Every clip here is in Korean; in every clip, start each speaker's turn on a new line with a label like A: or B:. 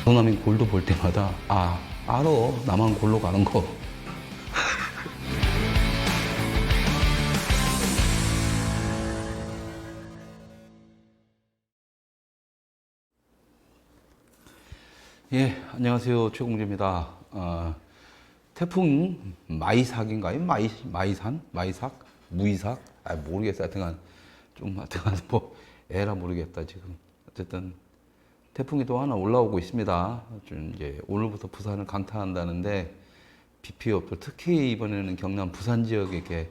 A: 강남인 골도 볼 때마다 알아. 나만 골로 가는 거. 예, 안녕하세요. 최공주입니다. 태풍 마이삭인가요? 마이산? 마이삭? 무이삭? 모르겠어요. 하여튼간 뭐 에라 모르겠다 지금. 어쨌든 태풍이 또 하나 올라오고 있습니다. 좀 이제 오늘부터 부산을 강타한다는데 비 피해 없죠. 특히 이번에는 경남 부산 지역에 이렇게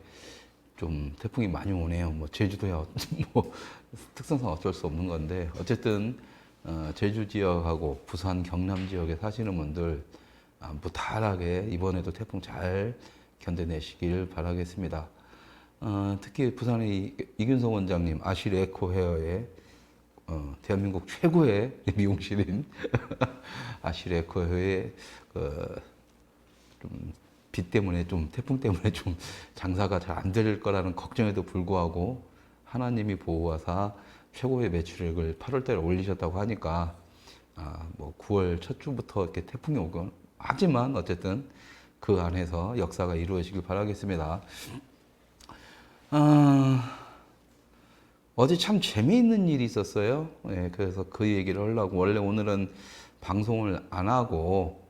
A: 좀 태풍이 많이 오네요. 뭐 제주도야 뭐 특성상 어쩔 수 없는 건데 어쨌든 제주 지역하고 부산 경남 지역에 사시는 분들 무탈하게 이번에도 태풍 잘 견뎌내시길 바라겠습니다. 특히 부산의 이균성 원장님 아실 에코 헤어의 대한민국 최고의 미용실인 아실 에코 헤어의 비 때문에 태풍 때문에 좀 장사가 잘 안 될 거라는 걱정에도 불구하고 하나님이 보호하사 최고의 매출액을 8월 달에 올리셨다고 하니까 뭐 9월 첫 주부터 이렇게 태풍이 오건 하지만 어쨌든 그 안에서 역사가 이루어지길 바라겠습니다. 어제 참 재미있는 일이 있었어요. 예, 그래서 그 얘기를 하려고 원래 오늘은 방송을 안 하고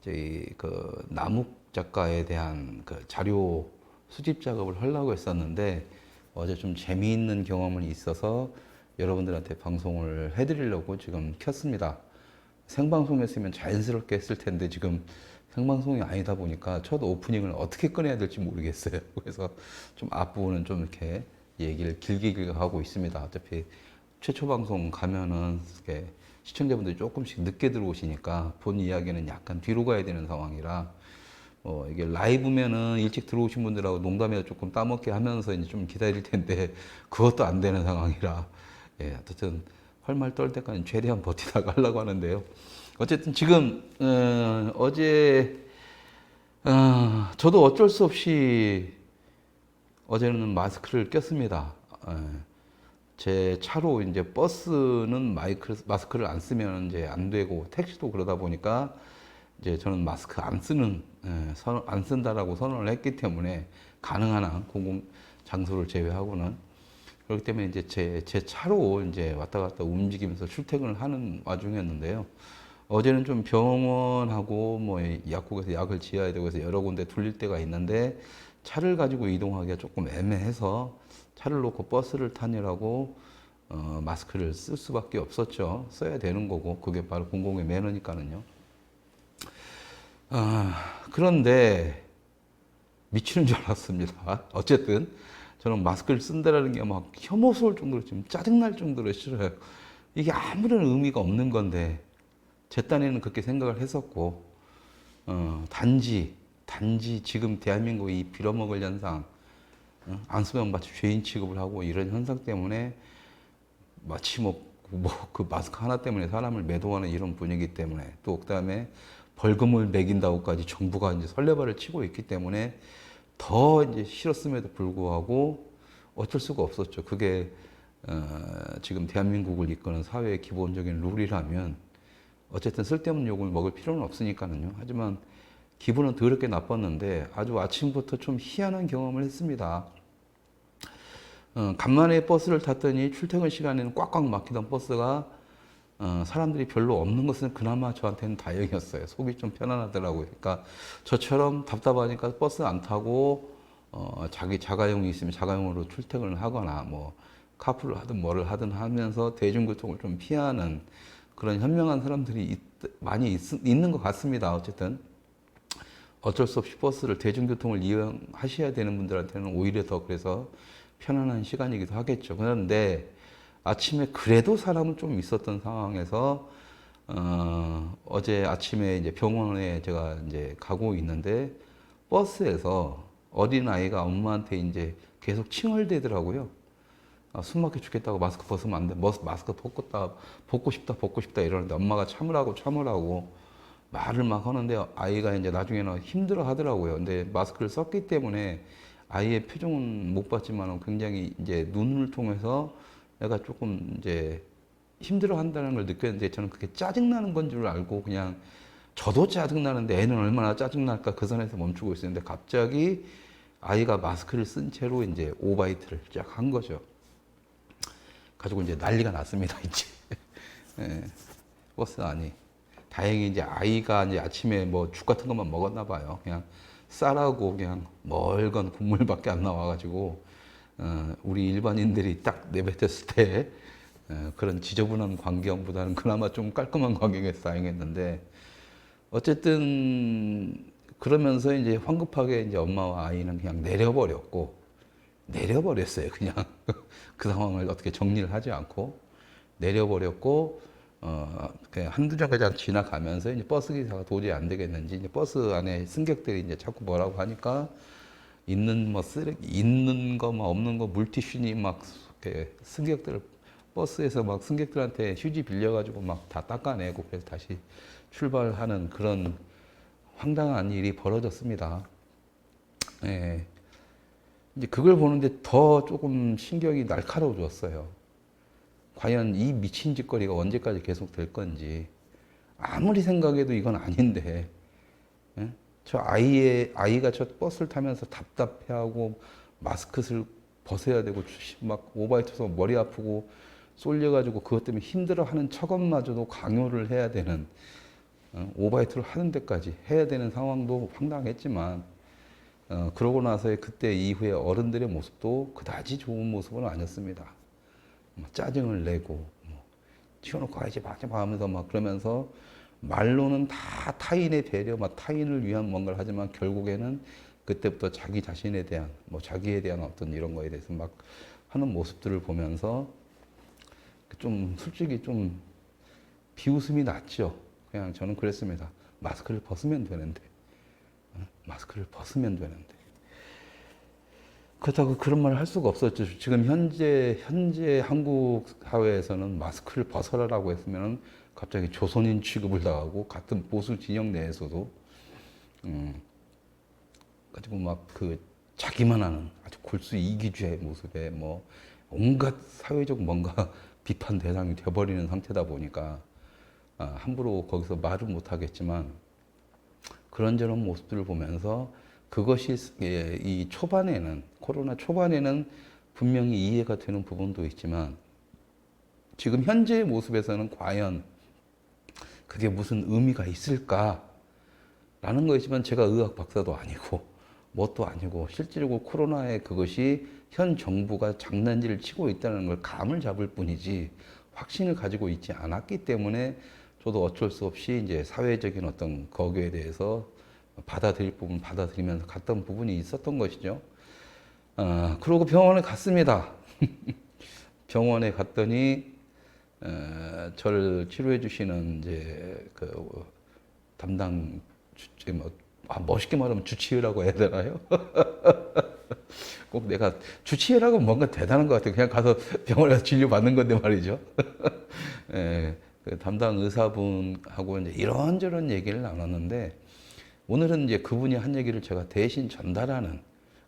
A: 저희 그 남욱 작가에 대한 그 자료 수집 작업을 하려고 했었는데 어제 좀 재미있는 경험이 있어서 여러분들한테 방송을 해드리려고 지금 켰습니다. 생방송이었으면 자연스럽게 했을 텐데 지금 생방송이 아니다 보니까 첫 오프닝을 어떻게 꺼내야 될지 모르겠어요. 그래서 좀 앞부분은 좀 이렇게 얘기를 길게 하고 있습니다. 어차피 최초 방송 가면은 이렇게 시청자분들이 조금씩 늦게 들어오시니까 본 이야기는 약간 뒤로 가야 되는 상황이라 이게 라이브면은 일찍 들어오신 분들하고 농담에 조금 따먹게 하면서 이제 좀 기다릴 텐데 그것도 안 되는 상황이라 예, 어쨌든 헐말 떨 때까지 최대한 버티다가 하려고 하는데요. 어쨌든 지금 어제 저도 어쩔 수 없이 어제는 마스크를 꼈습니다. 제 차로 이제 버스는 마스크를 안 쓰면 이제 안 되고 택시도 그러다 보니까 이제 저는 마스크 안 쓴다라고 선언을 했기 때문에 가능한 한 공공 장소를 제외하고는 그렇기 때문에 이제 제 차로 이제 왔다 갔다 움직이면서 출퇴근을 하는 와중이었는데요. 어제는 좀 병원하고 뭐 약국에서 약을 지어야 되고 해서 여러 군데 돌릴 때가 있는데 차를 가지고 이동하기가 조금 애매해서 차를 놓고 버스를 타느라고 마스크를 쓸 수밖에 없었죠. 써야 되는 거고 그게 바로 공공의 매너니까는요. 그런데 미치는 줄 알았습니다. 어쨌든 저는 마스크를 쓴다라는 게 막 혐오스러울 정도로 지금 짜증날 정도로 싫어요. 이게 아무런 의미가 없는 건데 제 딴에는 그렇게 생각을 했었고 단지 지금 대한민국이 빌어먹을 현상 안 쓰면 마치 죄인 취급을 하고 이런 현상 때문에 마치 그 마스크 하나 때문에 사람을 매도하는 이런 분위기 때문에 또 그다음에 벌금을 매긴다고까지 정부가 이제 설레발을 치고 있기 때문에 더 이제 싫었음에도 불구하고 어쩔 수가 없었죠. 그게 지금 대한민국을 이끄는 사회의 기본적인 룰이라면 어쨌든 쓸데없는 욕을 먹을 필요는 없으니까는요. 하지만 기분은 더럽게 나빴는데 아주 아침부터 좀 희한한 경험을 했습니다. 간만에 버스를 탔더니 출퇴근 시간에는 꽉꽉 막히던 버스가 사람들이 별로 없는 것은 그나마 저한테는 다행이었어요. 속이 좀 편안하더라고요. 그러니까 저처럼 답답하니까 버스 안 타고 자기 자가용이 있으면 자가용으로 출퇴근을 하거나 뭐 카풀을 하든 뭐를 하든 하면서 대중교통을 좀 피하는 그런 현명한 사람들이 많이 있는 것 같습니다. 어쨌든 어쩔 수 없이 버스를 대중교통을 이용하셔야 되는 분들한테는 오히려 더 그래서 편안한 시간이기도 하겠죠. 그런데 아침에 그래도 사람은 좀 있었던 상황에서 어제 아침에 이제 병원에 제가 이제 가고 있는데 버스에서 어린 아이가 엄마한테 이제 계속 칭얼대더라고요. 숨 막혀 죽겠다고 마스크 벗으면 안 돼. 마스크 벗고 싶다 이러는데 엄마가 참으라고 말을 막 하는데 아이가 이제 나중에는 힘들어 하더라고요. 근데 마스크를 썼기 때문에 아이의 표정은 못 봤지만 굉장히 이제 눈을 통해서 애가 조금 이제 힘들어 한다는 걸 느꼈는데 저는 그게 짜증나는 건 줄 알고 그냥 저도 짜증나는데 애는 얼마나 짜증날까 그 선에서 멈추고 있었는데 갑자기 아이가 마스크를 쓴 채로 이제 오바이트를 시작한 거죠. 가지고 이제 난리가 났습니다, 이제. 예, 버스 안이. 다행히 이제 아이가 이제 아침에 뭐 죽 같은 것만 먹었나 봐요. 그냥 쌀하고 그냥 멀건 국물밖에 안 나와가지고, 우리 일반인들이 딱 내뱉었을 때, 그런 지저분한 광경보다는 그나마 좀 깔끔한 광경에서 다행했는데, 어쨌든, 그러면서 이제 황급하게 이제 엄마와 아이는 그냥 내려버렸어요. 그냥 그 상황을 어떻게 정리를 하지 않고 내려버렸고, 그냥 한두 정거장 지나가면서 이제 버스 기사가 도저히 안 되겠는지 이제 버스 안에 승객들이 이제 자꾸 뭐라고 하니까 있는 뭐 쓰레기, 있는 거, 뭐 없는 거, 물티슈니 막 승객들 버스에서 막 승객들한테 휴지 빌려가지고 막 다 닦아내고 그래서 다시 출발하는 그런 황당한 일이 벌어졌습니다. 예. 이제 그걸 보는데 더 조금 신경이 날카로워졌어요. 과연 이 미친 짓거리가 언제까지 계속 될 건지. 아무리 생각해도 이건 아닌데, 예? 아이가 저 버스를 타면서 답답해하고, 마스크를 벗어야 되고, 막 오바이트해서 머리 아프고, 쏠려가지고, 그것 때문에 힘들어하는 척엄마저도 강요를 해야 되는, 오바이트를 하는 데까지 해야 되는 상황도 황당했지만, 그러고 나서의 그때 이후에 어른들의 모습도 그다지 좋은 모습은 아니었습니다. 짜증을 내고, 튀어놓고 가야지, 하면서 막 그러면서 말로는 다 타인의 배려, 막 타인을 위한 뭔가를 하지만 결국에는 그때부터 자기 자신에 대한, 자기에 대한 어떤 이런 거에 대해서 막 하는 모습들을 보면서 좀 솔직히 좀 비웃음이 났죠. 그냥 저는 그랬습니다. 마스크를 벗으면 되는데. 마스크를 벗으면 되는데. 그렇다고 그런 말을 할 수가 없었죠. 지금 현재 한국 사회에서는 마스크를 벗어라라고 했으면 갑자기 조선인 취급을 당하고 같은 보수 진영 내에서도, 가지고 막 그 자기만 하는 아주 골수 이기주의 모습에 뭐 온갖 사회적 뭔가 비판 대상이 되어버리는 상태다 보니까, 함부로 거기서 말은 못하겠지만, 그런저런 모습들을 보면서 그것이 이 초반에는, 코로나 초반에는 분명히 이해가 되는 부분도 있지만 지금 현재의 모습에서는 과연 그게 무슨 의미가 있을까라는 거지만 제가 의학 박사도 아니고 뭣도 아니고 실제로 코로나의 그것이 현 정부가 장난질을 치고 있다는 걸 감을 잡을 뿐이지 확신을 가지고 있지 않았기 때문에 저도 어쩔 수 없이 이제 사회적인 어떤 거기에 대해서 받아들일 부분 받아들이면서 갔던 부분이 있었던 것이죠. 그러고 병원에 갔습니다. 병원에 갔더니 저를 치료해 주시는 이제 그 담당 멋있게 말하면 주치의라고 해야 되나요? 꼭 내가 주치의라고 뭔가 대단한 것 같아요. 그냥 가서 병원에 가서 진료 받는 건데 말이죠. 예, 그 담당 의사분하고 이제 이런저런 얘기를 나눴는데 오늘은 이제 그분이 한 얘기를 제가 대신 전달하는,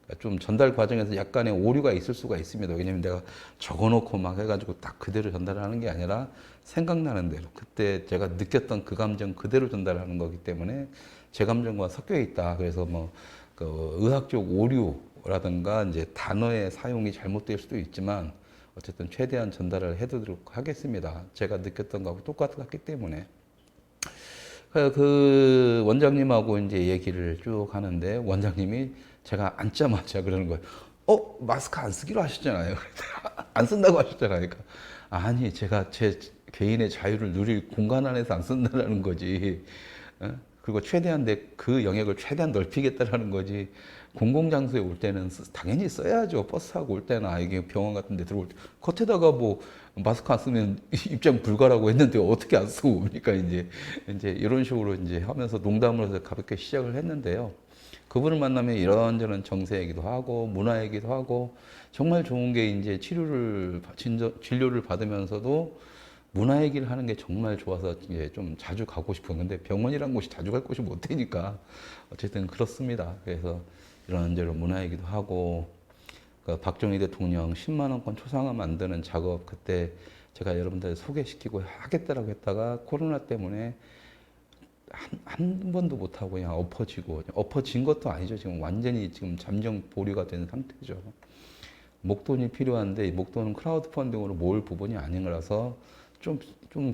A: 그러니까 좀 전달 과정에서 약간의 오류가 있을 수가 있습니다. 왜냐면 내가 적어놓고 막 해가지고 딱 그대로 전달하는 게 아니라 생각나는 대로 그때 제가 느꼈던 그 감정 그대로 전달하는 거기 때문에 제 감정과 섞여 있다. 그래서 그 의학적 오류라든가 이제 단어의 사용이 잘못될 수도 있지만 어쨌든 최대한 전달을 해드리도록 하겠습니다. 제가 느꼈던 거하고 똑같았기 때문에. 그 원장님하고 이제 얘기를 쭉 하는데 원장님이 제가 앉자마자 그러는 거예요. 마스크 안 쓰기로 하셨잖아요. 안 쓴다고 하셨잖아요. 그러니까 아니 제가 제 개인의 자유를 누릴 공간 안에서 안 쓴다는 거지. 그리고 최대한 그 영역을 최대한 넓히겠다라는 거지. 공공장소에 올 때는 당연히 써야죠. 버스 타고 올 때나 이게 병원 같은 데 들어올 때. 겉에다가 뭐 마스크 안 쓰면 입장 불가라고 했는데 어떻게 안 쓰고 옵니까? 이제 이런 식으로 이제 하면서 농담을 해서 가볍게 시작을 했는데요. 그분을 만나면 이런저런 정세 얘기도 하고 문화 얘기도 하고 정말 좋은 게 이제 진료를 받으면서도 문화 얘기를 하는 게 정말 좋아서 이제 좀 자주 가고 싶었는데 병원이란 곳이 자주 갈 곳이 못 되니까 어쨌든 그렇습니다. 그래서 이런저런 문화 얘기도 하고 그 박정희 대통령 10만 원권 초상화 만드는 작업 그때 제가 여러분들 소개시키고 하겠다라고 했다가 코로나 때문에 한 번도 못하고 그냥 엎어진 것도 아니죠. 지금 완전히 지금 잠정 보류가 된 상태죠. 목돈이 필요한데 이 목돈은 크라우드 펀딩으로 모을 부분이 아닌 거라서 좀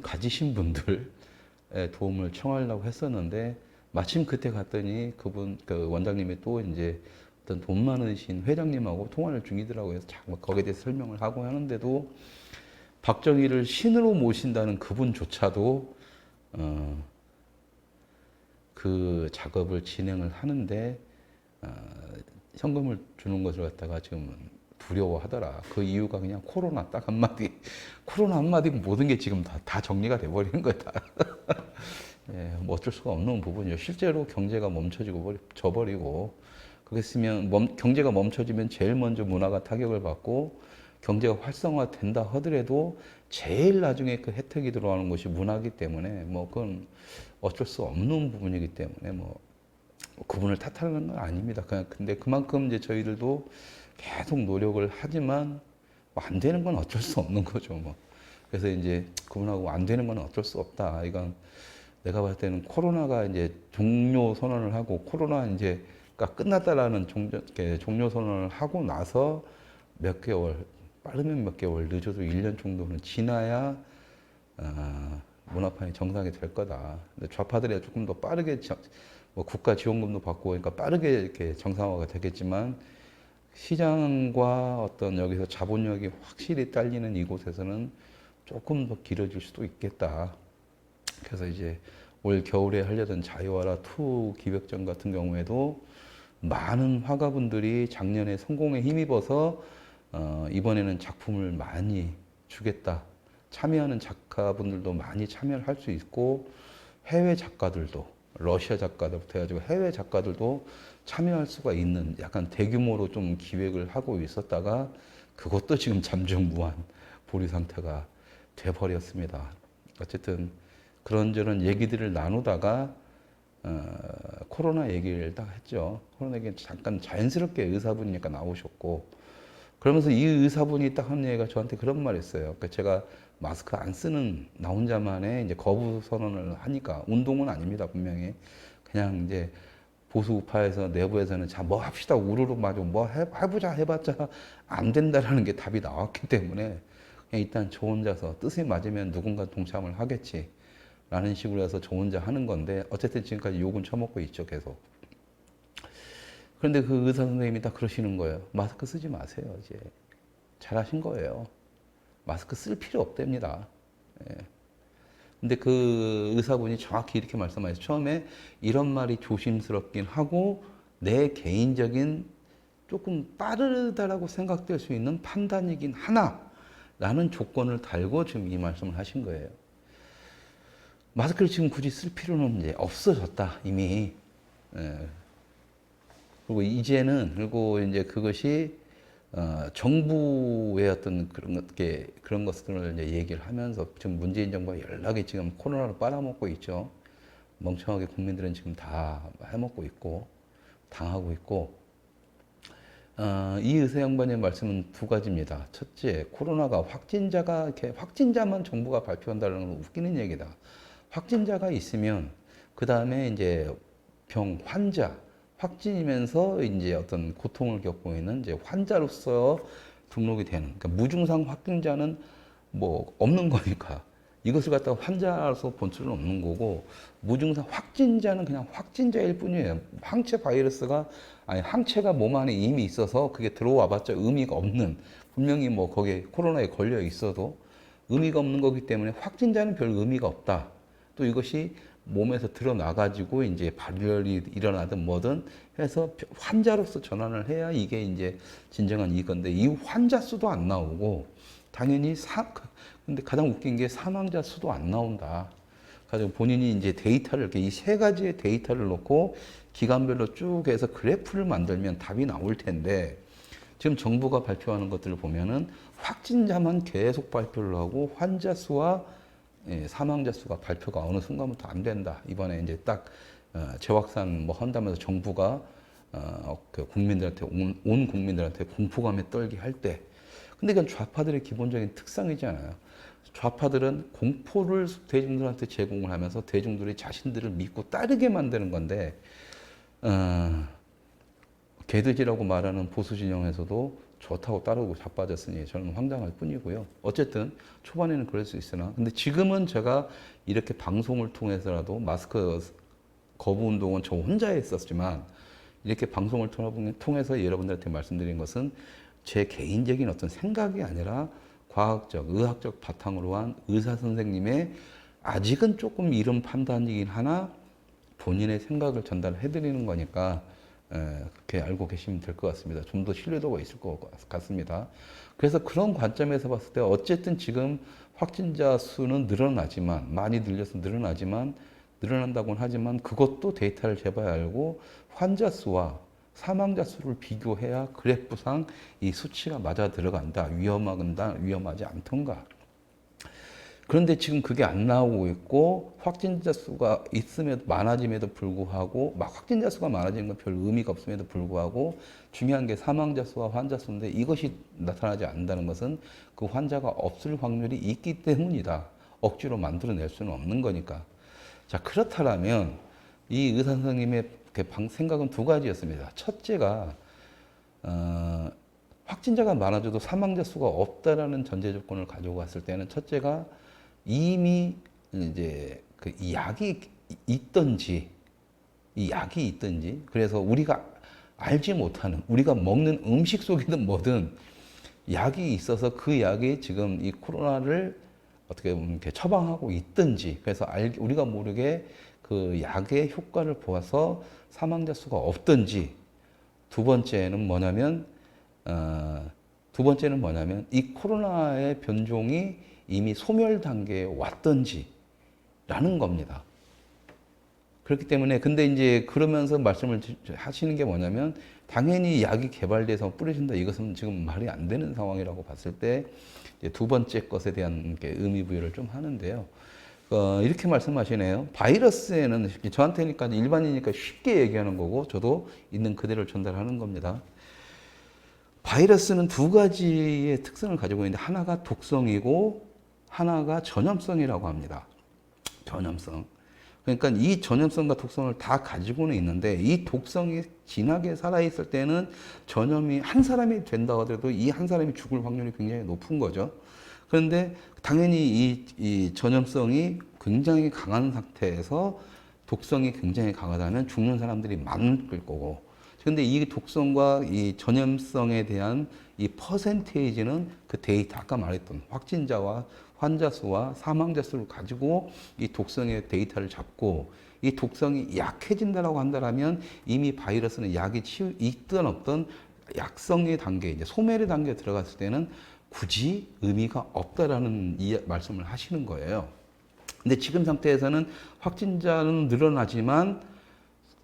A: 가지신 분들의 도움을 청하려고 했었는데 마침 그때 갔더니 그 원장님이 또 이제 어떤 돈 많으신 회장님하고 통화를 중이더라고요. 자꾸 거기에 대해서 설명을 하고 하는데도 박정희를 신으로 모신다는 그분조차도 그 작업을 진행을 하는데 현금을 주는 것을 갖다가 지금 두려워하더라. 그 이유가 그냥 코로나 딱 한마디. 코로나 한마디면 모든 게 지금 다 정리가 돼버리는 거야. 예, 뭐 어쩔 수가 없는 부분이요. 실제로 경제가 져버리고 그랬으면 경제가 멈춰지면 제일 먼저 문화가 타격을 받고 경제가 활성화된다 하더라도 제일 나중에 그 혜택이 들어가는 것이 문화이기 때문에 뭐 그건 어쩔 수 없는 부분이기 때문에 뭐 그분을 탓하는 건 아닙니다. 근데 그만큼 이제 저희들도 계속 노력을 하지만 뭐안 되는 건 어쩔 수 없는 거죠. 뭐. 그래서 이제 그분하고 안 되는 건 어쩔 수 없다. 이건 내가 봤을 때는 코로나가 이제 종료 선언을 하고 코로나 이제가 끝났다라는 종료 선언을 하고 나서 몇 개월, 빠르면 몇 개월, 늦어도 1년 정도는 지나야 문화판이 정상이 될 거다. 근데 좌파들이 조금 더 빠르게 뭐 국가 지원금도 받고 그러니까 빠르게 이렇게 정상화가 되겠지만 시장과 어떤 여기서 자본력이 확실히 딸리는 이곳에서는 조금 더 길어질 수도 있겠다. 그래서 이제 올 겨울에 하려던 자유화라 2 기획전 같은 경우에도 많은 화가분들이 작년에 성공에 힘입어서 이번에는 작품을 많이 주겠다. 참여하는 작가분들도 많이 참여를 할 수 있고 해외 작가들도 러시아 작가들부터 해가지고 해외 작가들도 참여할 수가 있는 약간 대규모로 좀 기획을 하고 있었다가 그것도 지금 잠정무한 보류 상태가 돼버렸습니다. 어쨌든 그런저런 얘기들을 나누다가 코로나 얘기를 딱 했죠. 코로나 얘기 잠깐 자연스럽게 의사분이니까 나오셨고 그러면서 이 의사분이 딱 한 얘기가 저한테 그런 말 했어요. 그러니까 제가 마스크 안 쓰는 나 혼자만의 이제 거부 선언을 하니까 운동은 아닙니다. 분명히 그냥 이제 보수 우파에서 내부에서는 자 뭐 합시다 우르르 마저 뭐 해보자 해봤자 안 된다라는 게 답이 나왔기 때문에 그냥 일단 저 혼자서 뜻이 맞으면 누군가 동참을 하겠지 라는 식으로 해서 저 혼자 하는 건데 어쨌든 지금까지 욕은 처먹고 있죠 계속. 그런데 그 의사 선생님이 딱 그러시는 거예요. 마스크 쓰지 마세요 이제. 잘하신 거예요. 마스크 쓸 필요 없답니다. 예. 근데 그 의사분이 정확히 이렇게 말씀하셨어요. 처음에 이런 말이 조심스럽긴 하고 내 개인적인 조금 빠르다라고 생각될 수 있는 판단이긴 하나라는 조건을 달고 지금 이 말씀을 하신 거예요. 마스크를 지금 굳이 쓸 필요는 이제 없어졌다 이미. 예. 그리고 이제 그것이 정부의 어떤 그런 것들을 이제 얘기를 하면서 지금 문재인 정부가 연락이 지금 코로나로 빨아먹고 있죠. 멍청하게 국민들은 지금 다 해먹고 있고 당하고 있고 이 의사 양반의 말씀은 2가지입니다. 첫째, 코로나가 확진자만 정부가 발표한다는 건 웃기는 얘기다. 확진자가 있으면 그 다음에 이제 확진이면서 이제 어떤 고통을 겪고 있는 이제 환자로서 등록이 되는. 그러니까 무증상 확진자는 뭐 없는 거니까 이것을 갖다가 환자로서 볼 수는 없는 거고 무증상 확진자는 그냥 확진자일 뿐이에요. 항체가 몸 안에 이미 있어서 그게 들어와봤자 의미가 없는 분명히 뭐 거기에 코로나에 걸려 있어도 의미가 없는 거기 때문에 확진자는 별 의미가 없다. 또 이것이 몸에서 드러나가지고 이제 발열이 일어나든 뭐든 해서 환자로서 전환을 해야 이게 이제 진정한 이건데 이 환자 수도 안 나오고 당연히 근데 가장 웃긴 게 사망자 수도 안 나온다. 가지고 본인이 이제 데이터를 이렇게 이 3가지의 데이터를 놓고 기간별로 쭉 해서 그래프를 만들면 답이 나올 텐데 지금 정부가 발표하는 것들을 보면은 확진자만 계속 발표를 하고 환자 수와 사망자 수가 발표가 어느 순간부터 안 된다. 이번에 이제 딱 재확산 뭐 한다면서 정부가 그 국민들한테 온 국민들한테 공포감에 떨게 할 때. 근데 이건 좌파들의 기본적인 특성이잖아요. 좌파들은 공포를 대중들한테 제공을 하면서 대중들이 자신들을 믿고 따르게 만드는 건데, 개돼지라고 말하는 보수 진영에서도 좋다고 따르고 자빠졌으니 저는 황당할 뿐이고요. 어쨌든 초반에는 그럴 수 있으나, 근데 지금은 제가 이렇게 방송을 통해서라도 마스크 거부 운동은 저 혼자 했었지만, 이렇게 방송을 통해서 여러분들한테 말씀드린 것은 제 개인적인 어떤 생각이 아니라 과학적, 의학적 바탕으로 한 의사 선생님의 아직은 조금 이른 판단이긴 하나 본인의 생각을 전달해 드리는 거니까 그렇게 알고 계시면 될 것 같습니다. 좀 더 신뢰도가 있을 것 같습니다. 그래서 그런 관점에서 봤을 때 어쨌든 지금 확진자 수는 늘어나지만, 많이 늘려서 늘어난다고는 하지만 그것도 데이터를 재봐야 알고 환자 수와 사망자 수를 비교해야 그래프상 이 수치가 맞아 들어간다, 위험하지 않던가. 그런데 지금 그게 안 나오고 있고, 확진자 수가 많아짐에도 불구하고, 막 확진자 수가 많아지는 건 별 의미가 없음에도 불구하고, 중요한 게 사망자 수와 환자 수인데 이것이 나타나지 않는다는 것은 그 환자가 없을 확률이 있기 때문이다. 억지로 만들어낼 수는 없는 거니까. 자, 그렇다면 이 의사 선생님의 생각은 두 가지였습니다. 첫째가 확진자가 많아져도 사망자 수가 없다라는 전제 조건을 가지고 갔을 때는, 첫째가 이미 이제 그 약이 있든지, 그래서 우리가 알지 못하는, 우리가 먹는 음식 속이든 뭐든 약이 있어서 그 약이 지금 이 코로나를 어떻게 보면 이렇게 처방하고 있든지, 그래서 우리가 모르게 그 약의 효과를 보아서 사망자 수가 없든지, 두 번째는 뭐냐면 이 코로나의 변종이 이미 소멸 단계에 왔든지라는 겁니다. 그렇기 때문에, 근데 이제 그러면서 말씀을 하시는 게 뭐냐면, 당연히 약이 개발돼서 뿌려진다, 이것은 지금 말이 안 되는 상황이라고 봤을 때 두 번째 것에 대한 의미 부여를 좀 하는데요. 이렇게 말씀하시네요. 바이러스에는, 저한테니까 일반이니까 쉽게 얘기하는 거고 저도 있는 그대로를 전달하는 겁니다. 바이러스는 두 가지의 특성을 가지고 있는데, 하나가 독성이고 하나가 전염성이라고 합니다. 전염성. 그러니까 이 전염성과 독성을 다 가지고는 있는데, 이 독성이 진하게 살아있을 때는 전염이 한 사람이 된다 하더라도 이 한 사람이 죽을 확률이 굉장히 높은 거죠. 그런데 당연히 이 전염성이 굉장히 강한 상태에서 독성이 굉장히 강하다면 죽는 사람들이 많을 거고, 근데 이 독성과 이 전염성에 대한 이 퍼센테이지는 그 데이터, 아까 말했던 확진자와 환자 수와 사망자 수를 가지고 이 독성의 데이터를 잡고, 이 독성이 약해진다라고 한다면 이미 바이러스는 약이 있든 없든 약성의 단계, 이제 소멸의 단계에 들어갔을 때는 굳이 의미가 없다라는 말씀을 하시는 거예요. 근데 지금 상태에서는 확진자는 늘어나지만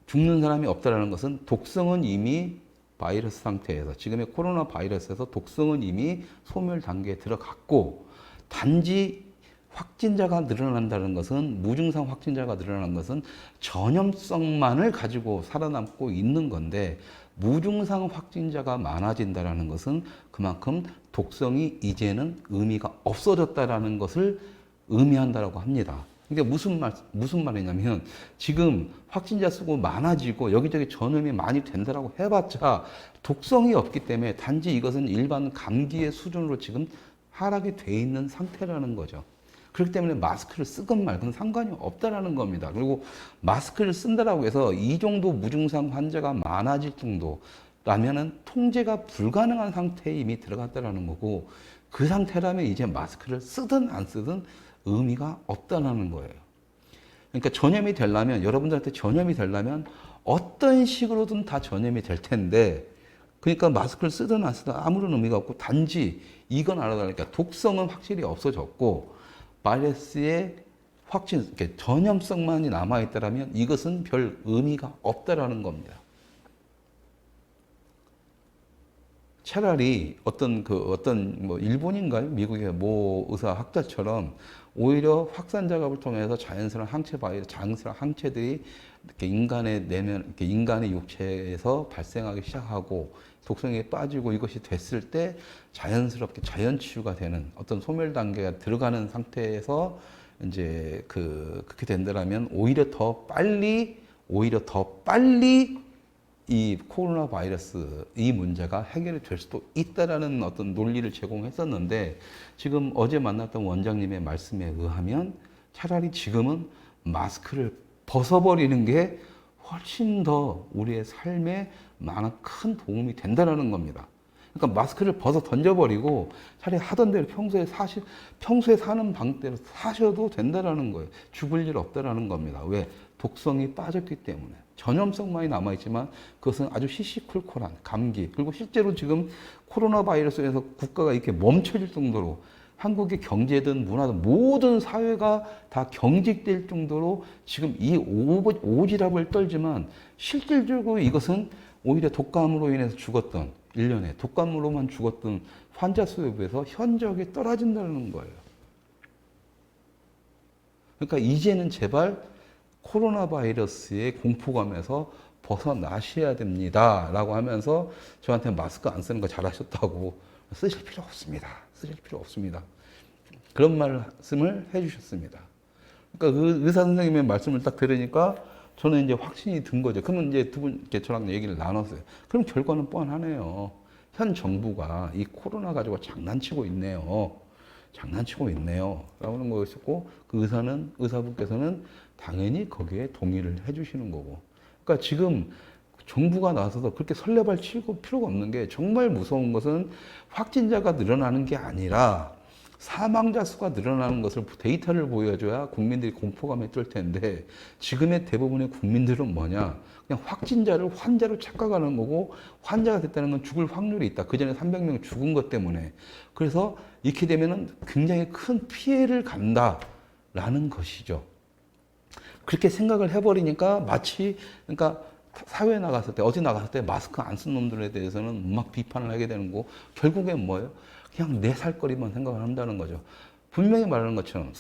A: 죽는 사람이 없다라는 것은, 독성은 이미 바이러스 상태에서, 지금의 코로나 바이러스에서 독성은 이미 소멸 단계에 들어갔고, 단지 확진자가 늘어난다는 것은, 무증상 확진자가 늘어난 것은 전염성만을 가지고 살아남고 있는 건데, 무증상 확진자가 많아진다는 것은 그만큼 독성이 이제는 의미가 없어졌다라는 것을 의미한다라고 합니다. 이게 무슨 말이냐면, 지금 확진자 수가 많아지고 여기저기 전염이 많이 된다라고 해봤자 독성이 없기 때문에 단지 이것은 일반 감기의 수준으로 지금 하락이 돼 있는 상태라는 거죠. 그렇기 때문에 마스크를 쓰건 말건 상관이 없다라는 겁니다. 그리고 마스크를 쓴다라고 해서 이 정도 무증상 환자가 많아질 정도라면은 통제가 불가능한 상태에 이미 들어갔다라는 거고, 그 상태라면 이제 마스크를 쓰든 안 쓰든 의미가 없다라는 거예요. 그러니까 전염이 되려면, 여러분들한테 전염이 되려면 어떤 식으로든 다 전염이 될 텐데, 그러니까 마스크를 쓰든 안 쓰든 아무런 의미가 없고, 단지 이건 알아달라니까 독성은 확실히 없어졌고 바이러스의 전염성만이 남아있다면 이것은 별 의미가 없다라는 겁니다. 차라리 어떤 뭐 일본인가요? 미국의 모 의사 학자처럼 오히려 확산작업을 통해서 자연스러운 항체들이 이렇게 인간의 육체에서 발생하기 시작하고 독성에 빠지고 이것이 됐을 때 자연스럽게 자연 치유가 되는 어떤 소멸 단계가 들어가는 상태에서 이제 그렇게 된다라면 오히려 더 빨리 이 코로나 바이러스 이 문제가 해결이 될 수도 있다라는 어떤 논리를 제공했었는데 지금 어제 만났던 원장님의 말씀에 의하면 차라리 지금은 마스크를 벗어버리는 게 훨씬 더 우리의 삶에 많은 큰 도움이 된다라는 겁니다. 그러니까 마스크를 벗어 던져버리고 차라리 하던 대로 평소에 사는 방대로 사셔도 된다라는 거예요. 죽을 일 없다라는 겁니다. 왜? 독성이 빠졌기 때문에. 전염성만이 남아있지만 그것은 아주 시시콜콜한 감기. 그리고 실제로 지금 코로나 바이러스에서 국가가 이렇게 멈춰질 정도로 한국의 경제든 문화든 모든 사회가 다 경직될 정도로 지금 이 오지랖을 떨지만 실질적으로 이것은 오히려 독감으로 인해서 죽었던 1년에 독감으로만 죽었던 환자 수에 비해서 현저하게 떨어진다는 거예요. 그러니까 이제는 제발 코로나 바이러스의 공포감에서 벗어나셔야 됩니다. 라고 하면서 저한테 마스크 안 쓰는 거 잘하셨다고 쓰실 필요 없습니다. 쓰실 필요 없습니다. 그런 말씀을 해주셨습니다. 그러니까 그 의사 선생님의 말씀을 딱 들으니까 저는 이제 확신이 든 거죠. 그러면 이제 두 분 저랑 얘기를 나눴어요. 그럼 결과는 뻔하네요. 현 정부가 이 코로나 가지고 장난치고 있네요. 장난치고 있네요. 라는 거였었고, 그 의사분께서는 당연히 거기에 동의를 해주시는 거고. 그러니까 지금 정부가 나서서 그렇게 설레발 치고 필요가 없는 게 정말 무서운 것은 확진자가 늘어나는 게 아니라 사망자 수가 늘어나는 것을 데이터를 보여줘야 국민들이 공포감에 뜰 텐데 지금의 대부분의 국민들은 뭐냐? 그냥 확진자를 환자로 착각하는 거고 환자가 됐다는 건 죽을 확률이 있다. 그 전에 300명 죽은 것 때문에. 그래서 이렇게 되면은 굉장히 큰 피해를 간다라는 것이죠. 그렇게 생각을 해버리니까 마치 그러니까 사회에 나갔을 때 어디 나갔을 때 마스크 안 쓴 놈들에 대해서는 막 비판을 하게 되는 거고 결국엔 뭐예요? 그냥 내 살 거리만 생각을 한다는 거죠. 분명히 말하는 것처럼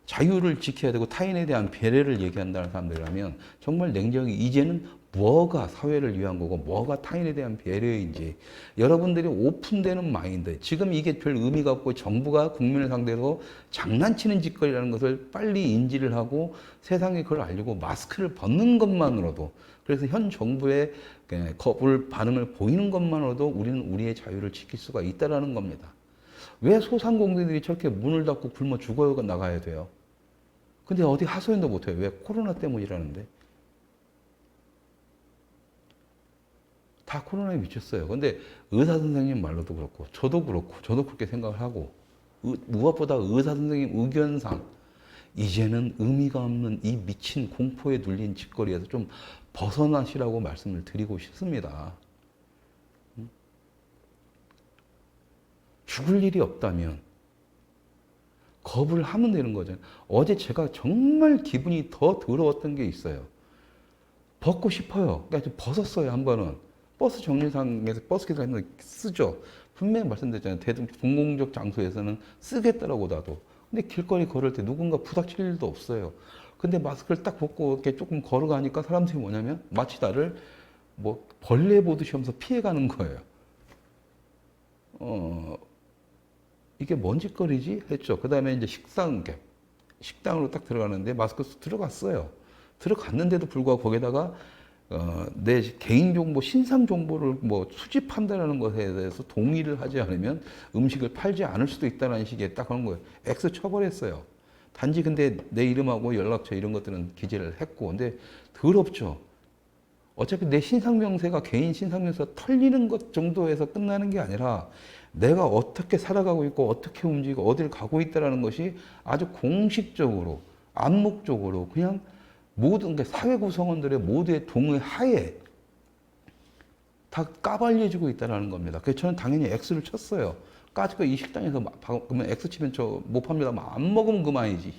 A: 자유를 지켜야 되고 타인에 대한 배려를 얘기한다는 사람들이라면 정말 냉정히 이제는 뭐가 사회를 위한 거고 뭐가 타인에 대한 배려인지 여러분들이 오픈되는 마인드 지금 이게 별 의미가 없고 정부가 국민을 상대로 장난치는 짓거리라는 것을 빨리 인지를 하고 세상에 그걸 알리고 마스크를 벗는 것만으로도 그래서 현 정부의 거부를 반응을 보이는 것만으로도 우리는 우리의 자유를 지킬 수가 있다라는 겁니다. 왜 소상공인들이 저렇게 문을 닫고 굶어 죽어 나가야 돼요? 근데 어디 하소연도 못해요. 왜? 코로나 때문이라는데. 다 코로나에 미쳤어요. 근데 의사 선생님 말로도 그렇고, 저도 그렇게 생각을 하고, 무엇보다 의사 선생님 의견상, 이제는 의미가 없는 이 미친 공포에 눌린 짓거리에서 좀 벗어나시라고 말씀을 드리고 싶습니다. 죽을 일이 없다면 겁을 하면 되는 거죠. 어제 제가 정말 기분이 더 더러웠던 게 있어요. 벗고 싶어요. 그러니까 좀 벗었어요, 한 번은. 버스 정류장에서 버스 기사님들 쓰죠. 분명히 말씀드렸잖아요. 공공적 장소에서는 쓰겠다라고 나도. 근데 길거리 걸을 때 누군가 부닥칠 일도 없어요. 근데 마스크를 딱 벗고 이렇게 조금 걸어가니까 사람들이 뭐냐면 마치 나를 뭐 벌레 보듯이 하면서 피해가는 거예요. 이게 뭔 짓거리지? 했죠. 그 다음에 이제 식당으로 딱 들어가는데 마스크 들어갔어요. 들어갔는데도 불구하고 거기다가 내 개인정보, 신상정보를 뭐 수집한다는 것에 대해서 동의를 하지 않으면 음식을 팔지 않을 수도 있다는 식의 딱 하는 거예요. X 쳐버렸어요. 단지 근데 내 이름하고 연락처 이런 것들은 기재를 했고, 근데 더럽죠. 어차피 내 신상명세가 개인 신상명세가 털리는 것 정도에서 끝나는 게 아니라 내가 어떻게 살아가고 있고 어떻게 움직이고 어딜 가고 있다는 것이 아주 공식적으로 암묵적으로 그냥 모든 게 사회 구성원들의 모두의 동의 하에 다 까발려지고 있다는 겁니다. 그래서 저는 당연히 X를 쳤어요. 까짓거 이 식당에서 그러면 X 치면 저 못 팝니다. 안 먹으면 그만이지.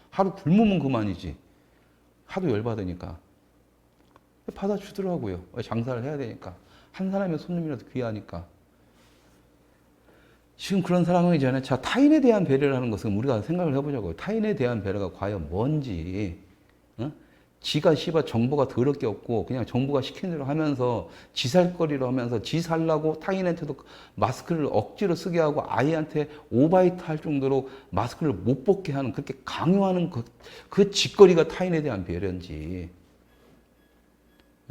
A: 하루 굶으면 그만이지. 하도 열받으니까. 받아주더라고요. 장사를 해야 되니까. 한 사람의 손님이라도 귀하니까. 지금 그런 상황이잖아요. 자, 타인에 대한 배려를 하는 것은 우리가 생각을 해보자고요. 타인에 대한 배려가 과연 뭔지. 어? 지가 씨발 정보가 더럽게 없고 그냥 정부가 시킨 대로 하면서 지살거리로 하면서 지 살라고 타인한테도 마스크를 억지로 쓰게 하고 아이한테 오바이트 할 정도로 마스크를 못 벗게 하는 그렇게 강요하는 그 짓거리가 타인에 대한 배려인지.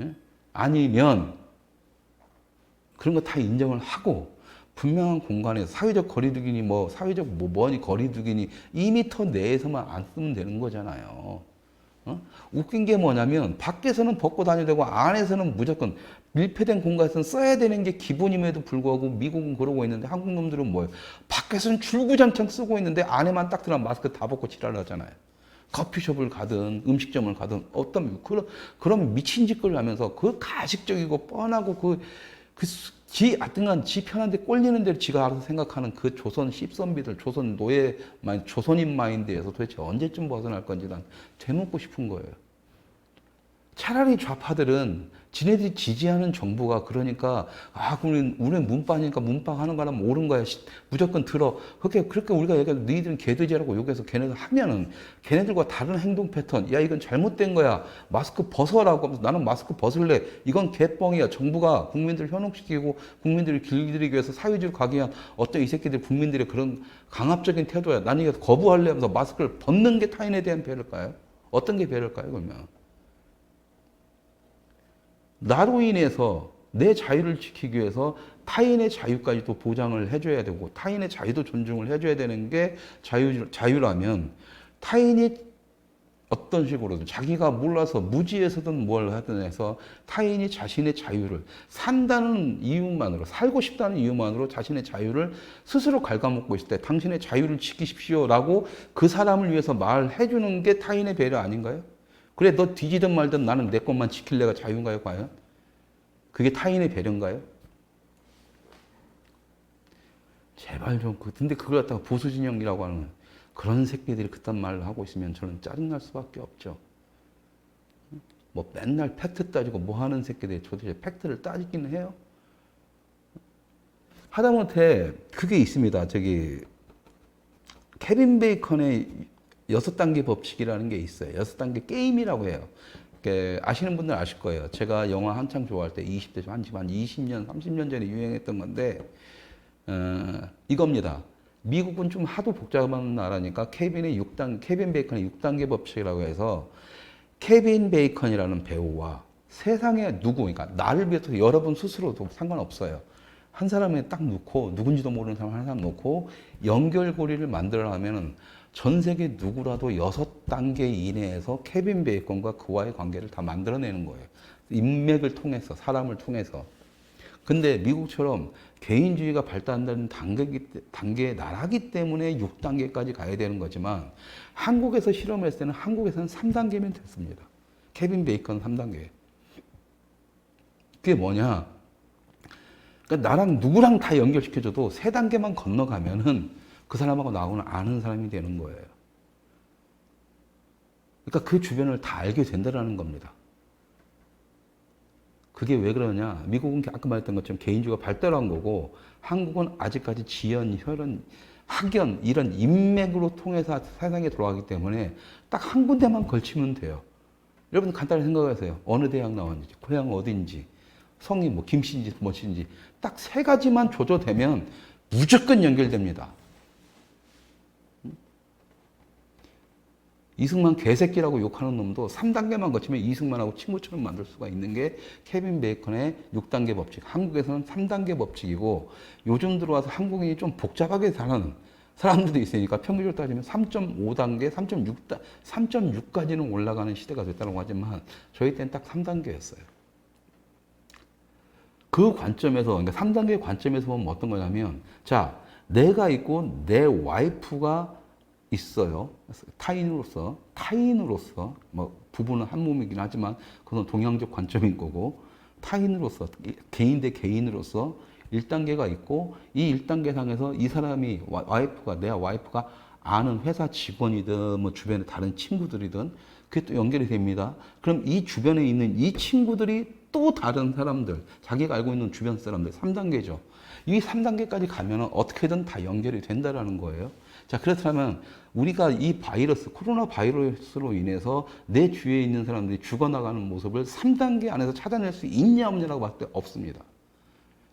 A: 예? 아니면 그런 거 다 인정을 하고 분명한 공간에서 사회적 거리두기니 뭐 사회적 뭐니 거리두기니 2m 내에서만 안 쓰면 되는 거잖아요. 어? 웃긴 게 뭐냐면 밖에서는 벗고 다녀야 되고 안에서는 무조건 밀폐된 공간에서는 써야 되는 게 기본임에도 불구하고 미국은 그러고 있는데 한국 놈들은 뭐예요? 밖에서는 줄구장창 쓰고 있는데 안에만 딱 들어가면 마스크 다 벗고 지랄을 하잖아요. 커피숍을 가든 음식점을 가든 어떤 그런 미친 짓거리를 하면서 그 가식적이고 뻔하고 지 하여튼간 지 편한 데 꼴리는 대로 지가 알아서 생각하는 그 조선 씹선비들, 조선 노예, 조선인 마인드에서 도대체 언제쯤 벗어날 건지 난 되묻고 싶은 거예요. 차라리 좌파들은 지네들이 지지하는 정부가 그러니까 우리는 문파니까 문파 하는 거라면 옳은 거야. 무조건 들어. 그렇게 우리가 얘기해도 너희들은 개돼지라고 욕해서 걔네들 하면은 걔네들과 다른 행동 패턴. 야 이건 잘못된 거야. 마스크 벗어라고 하면서 나는 마스크 벗을래. 이건 개뻥이야. 정부가 국민들을 현혹시키고 국민들을 길들이기 위해서 사회주의로 가기 위한 어떤 이 새끼들 국민들의 그런 강압적인 태도야. 나는 이거 거부할래 하면서 마스크를 벗는 게 타인에 대한 배려일까요? 어떤 게 배려일까요 그러면? 나로 인해서 내 자유를 지키기 위해서 타인의 자유까지도 보장을 해줘야 되고 타인의 자유도 존중을 해줘야 되는 게 자유라면 타인이 어떤 식으로든 자기가 몰라서 무지에서든 뭘 하든 해서 타인이 자신의 자유를 산다는 이유만으로 살고 싶다는 이유만으로 자신의 자유를 스스로 갉아먹고 있을 때 당신의 자유를 지키십시오라고 그 사람을 위해서 말해주는 게 타인의 배려 아닌가요? 그래 너 뒤지든 말든 나는 내 것만 지킬래가 자유인가요 과연? 그게 타인의 배려인가요? 제발 좀 근데 그걸 갖다가 보수진영이라고 하는 그런 새끼들이 그딴 말을 하고 있으면 저는 짜증날 수밖에 없죠. 뭐 맨날 팩트 따지고 뭐 하는 새끼들이 도대체 팩트를 따지기는 해요? 하다못해 그게 있습니다. 케빈 베이컨의 6단계 법칙이라는 게 있어요. 6단계 게임이라고 해요. 아시는 분들 아실 거예요. 제가 영화 한창 좋아할 때 20대 한 20년, 30년 전에 유행했던 건데 이겁니다. 미국은 좀 하도 복잡한 나라니까 케빈 베이컨의 6단계 법칙이라고 해서 케빈 베이컨이라는 배우와 세상에 그러니까 나를 비롯해서 여러분 스스로도 상관없어요. 한 사람에 딱 놓고 누군지도 모르는 사람 한 사람 놓고 연결고리를 만들어내면은 전 세계 누구라도 6단계 이내에서 케빈 베이컨과 그와의 관계를 다 만들어내는 거예요. 인맥을 통해서, 사람을 통해서. 근데 미국처럼 개인주의가 발달한다는 단계의 나라기 때문에 6단계까지 가야 되는 거지만 한국에서 실험했을 때는 한국에서는 3단계면 됐습니다. 케빈 베이컨 3단계. 그게 뭐냐? 그러니까 나랑 누구랑 다 연결시켜줘도 3단계만 건너가면은 그 사람하고 나하고는 아는 사람이 되는 거예요. 그러니까 그 주변을 다 알게 된다는 겁니다. 그게 왜 그러냐? 미국은 아까 말했던 것처럼 개인주의가 발달한 거고 한국은 아직까지 지연, 혈연, 학연 이런 인맥으로 통해서 세상에 돌아가기 때문에 딱 한 군데만 걸치면 돼요. 여러분 간단히 생각하세요. 어느 대학 나왔는지, 고향 어딘지, 성이 뭐 김씨인지 뭐씨인지 딱 3가지만 조조되면 무조건 연결됩니다. 이승만 개새끼라고 욕하는 놈도 3단계만 거치면 이승만하고 친구처럼 만들 수가 있는 게 케빈 베이컨의 6단계 법칙. 한국에서는 3단계 법칙이고 요즘 들어와서 한국인이 좀 복잡하게 사는 사람들도 있으니까 평균적으로 따지면 3.5단계, 3.6까지는 올라가는 시대가 됐다고 하지만 저희 때는 딱 3단계였어요. 그 관점에서, 그러니까 3단계 관점에서 보면 어떤 거냐면 자, 내가 있고 내 와이프가 있어요. 타인으로서 뭐 부부는 한 몸이긴 하지만 그건 동양적 관점인 거고 타인으로서 개인 대 개인으로서 1단계가 있고 이 1단계 상에서 이 사람이 내 와이프가 아는 회사 직원이든 뭐 주변에 다른 친구들이든 그게 또 연결이 됩니다. 그럼 이 주변에 있는 이 친구들이 또 다른 사람들, 자기가 알고 있는 주변 사람들, 3단계죠. 이 3단계까지 가면은 어떻게든 다 연결이 된다라는 거예요. 자, 그렇다면 우리가 이 바이러스, 코로나 바이러스로 인해서 내 주위에 있는 사람들이 죽어나가는 모습을 3단계 안에서 찾아낼 수 있냐 없냐라고 봤을 때 없습니다.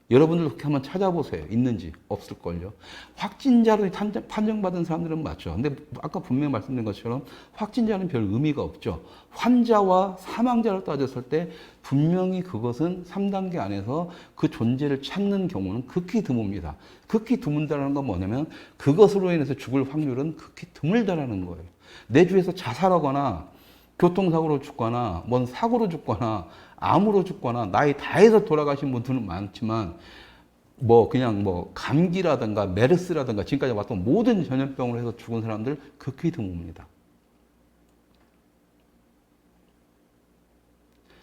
A: 여러분들 그렇게 한번 찾아보세요. 있는지 없을걸요. 확진자로 판정받은 사람들은 맞죠. 근데 아까 분명히 말씀드린 것처럼 확진자는 별 의미가 없죠. 환자와 사망자로 따졌을 때 분명히 그것은 3단계 안에서 그 존재를 찾는 경우는 극히 드뭅니다. 극히 드문다는 건 뭐냐면 그것으로 인해서 죽을 확률은 극히 드물다라는 거예요. 내 주위에서 자살하거나 교통사고로 죽거나 뭔 사고로 죽거나 암으로 죽거나 나이 다해서 돌아가신 분들은 많지만 뭐 그냥 뭐 감기라든가 메르스라든가 지금까지 왔던 모든 전염병으로 해서 죽은 사람들 극히 드뭅니다.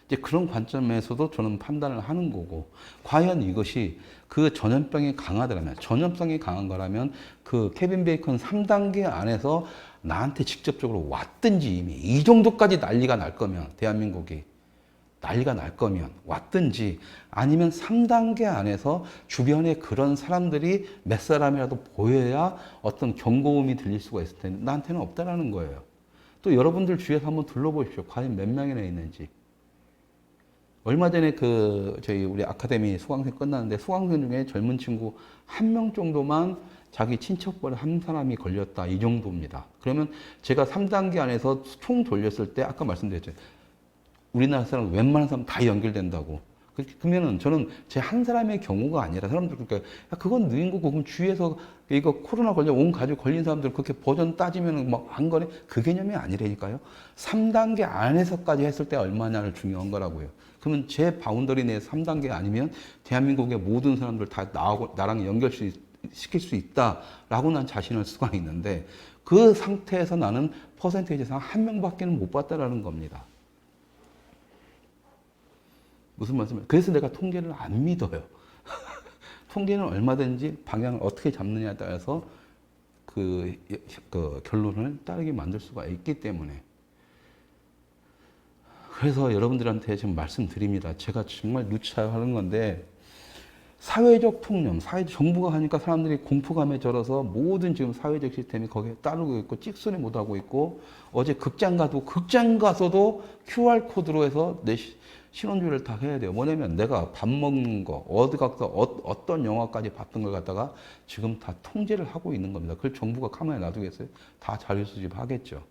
A: 이제 그런 관점에서도 저는 판단을 하는 거고, 과연 이것이 그 전염병이 강하더라면, 전염성이 강한 거라면 그 케빈 베이컨 3단계 안에서 나한테 직접적으로 왔든지 이미 이 정도까지 난리가 날 거면, 대한민국이 난리가 날 거면 왔든지, 아니면 3단계 안에서 주변에 그런 사람들이 몇 사람이라도 보여야 어떤 경고음이 들릴 수가 있을 텐데 나한테는 없다라는 거예요. 또 여러분들 주위에서 한번 둘러보십시오. 과연 몇 명이나 있는지. 얼마 전에 저희 우리 아카데미 수강생 끝났는데 수강생 중에 젊은 친구 1명 정도만 자기 친척벌 한 사람이 걸렸다, 이 정도입니다. 그러면 제가 3단계 안에서 총 돌렸을 때 아까 말씀드렸죠. 우리나라 사람 웬만한 사람 다 연결된다고. 그러면은 저는 제 한 사람의 경우가 아니라 사람들 그러니까 그건 느린 거고, 그럼 주위에서 이거 코로나 걸려 온 가족 걸린 사람들 그렇게 버전 따지면은 막 안 거네, 그 개념이 아니라니까요. 3단계 안에서까지 했을 때 얼마냐를 중요한 거라고요. 그러면 제 바운더리 내에서 3단계 아니면 대한민국의 모든 사람들 다 나랑 연결시킬 수 있다라고 난 자신할 수가 있는데, 그 상태에서 나는 퍼센테이지상 1명밖에 못 봤다라는 겁니다. 무슨 말씀이에요? 그래서 내가 통계를 안 믿어요. 통계는 얼마든지 방향을 어떻게 잡느냐에 따라서 그 결론을 따르게 만들 수가 있기 때문에. 그래서 여러분들한테 지금 말씀드립니다. 제가 정말 누차하는 건데, 사회적 통념, 정부가 하니까 사람들이 공포감에 절어서 모든 지금 사회적 시스템이 거기에 따르고 있고 찍소리 못하고 있고, 어제 극장 가서도 QR코드로 해서 내 신원조회를 다 해야 돼요. 뭐냐면 내가 밥 먹는 거, 어디 가서 어떤 영화까지 봤던 걸 갖다가 지금 다 통제를 하고 있는 겁니다. 그걸 정부가 가만히 놔두겠어요? 다 자료 수집하겠죠.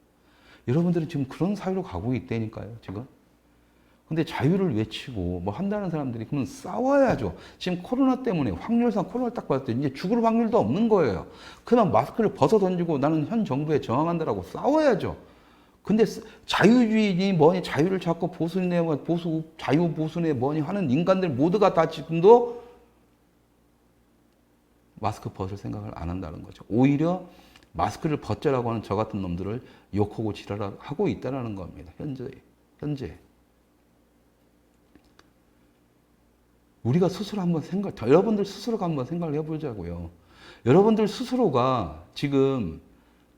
A: 여러분들은 지금 그런 사회로 가고 있다니까요, 지금. 근데 자유를 외치고 뭐 한다는 사람들이 그러면 싸워야죠. 지금 코로나 때문에 확률상 코로나를 딱 봤을 때 이제 죽을 확률도 없는 거예요. 그냥 마스크를 벗어 던지고 나는 현 정부에 저항한다라고 싸워야죠. 근데 자유주의니 뭐니 자유를 찾고 보수네 자유 보수네 뭐니 하는 인간들 모두가 다 지금도 마스크 벗을 생각을 안 한다는 거죠. 오히려 마스크를 벗자라고 하는 저 같은 놈들을 욕하고 지랄하고 있다는 겁니다. 현재. 우리가 스스로 한번 여러분들 스스로가 한번 생각을 해보자고요. 여러분들 스스로가 지금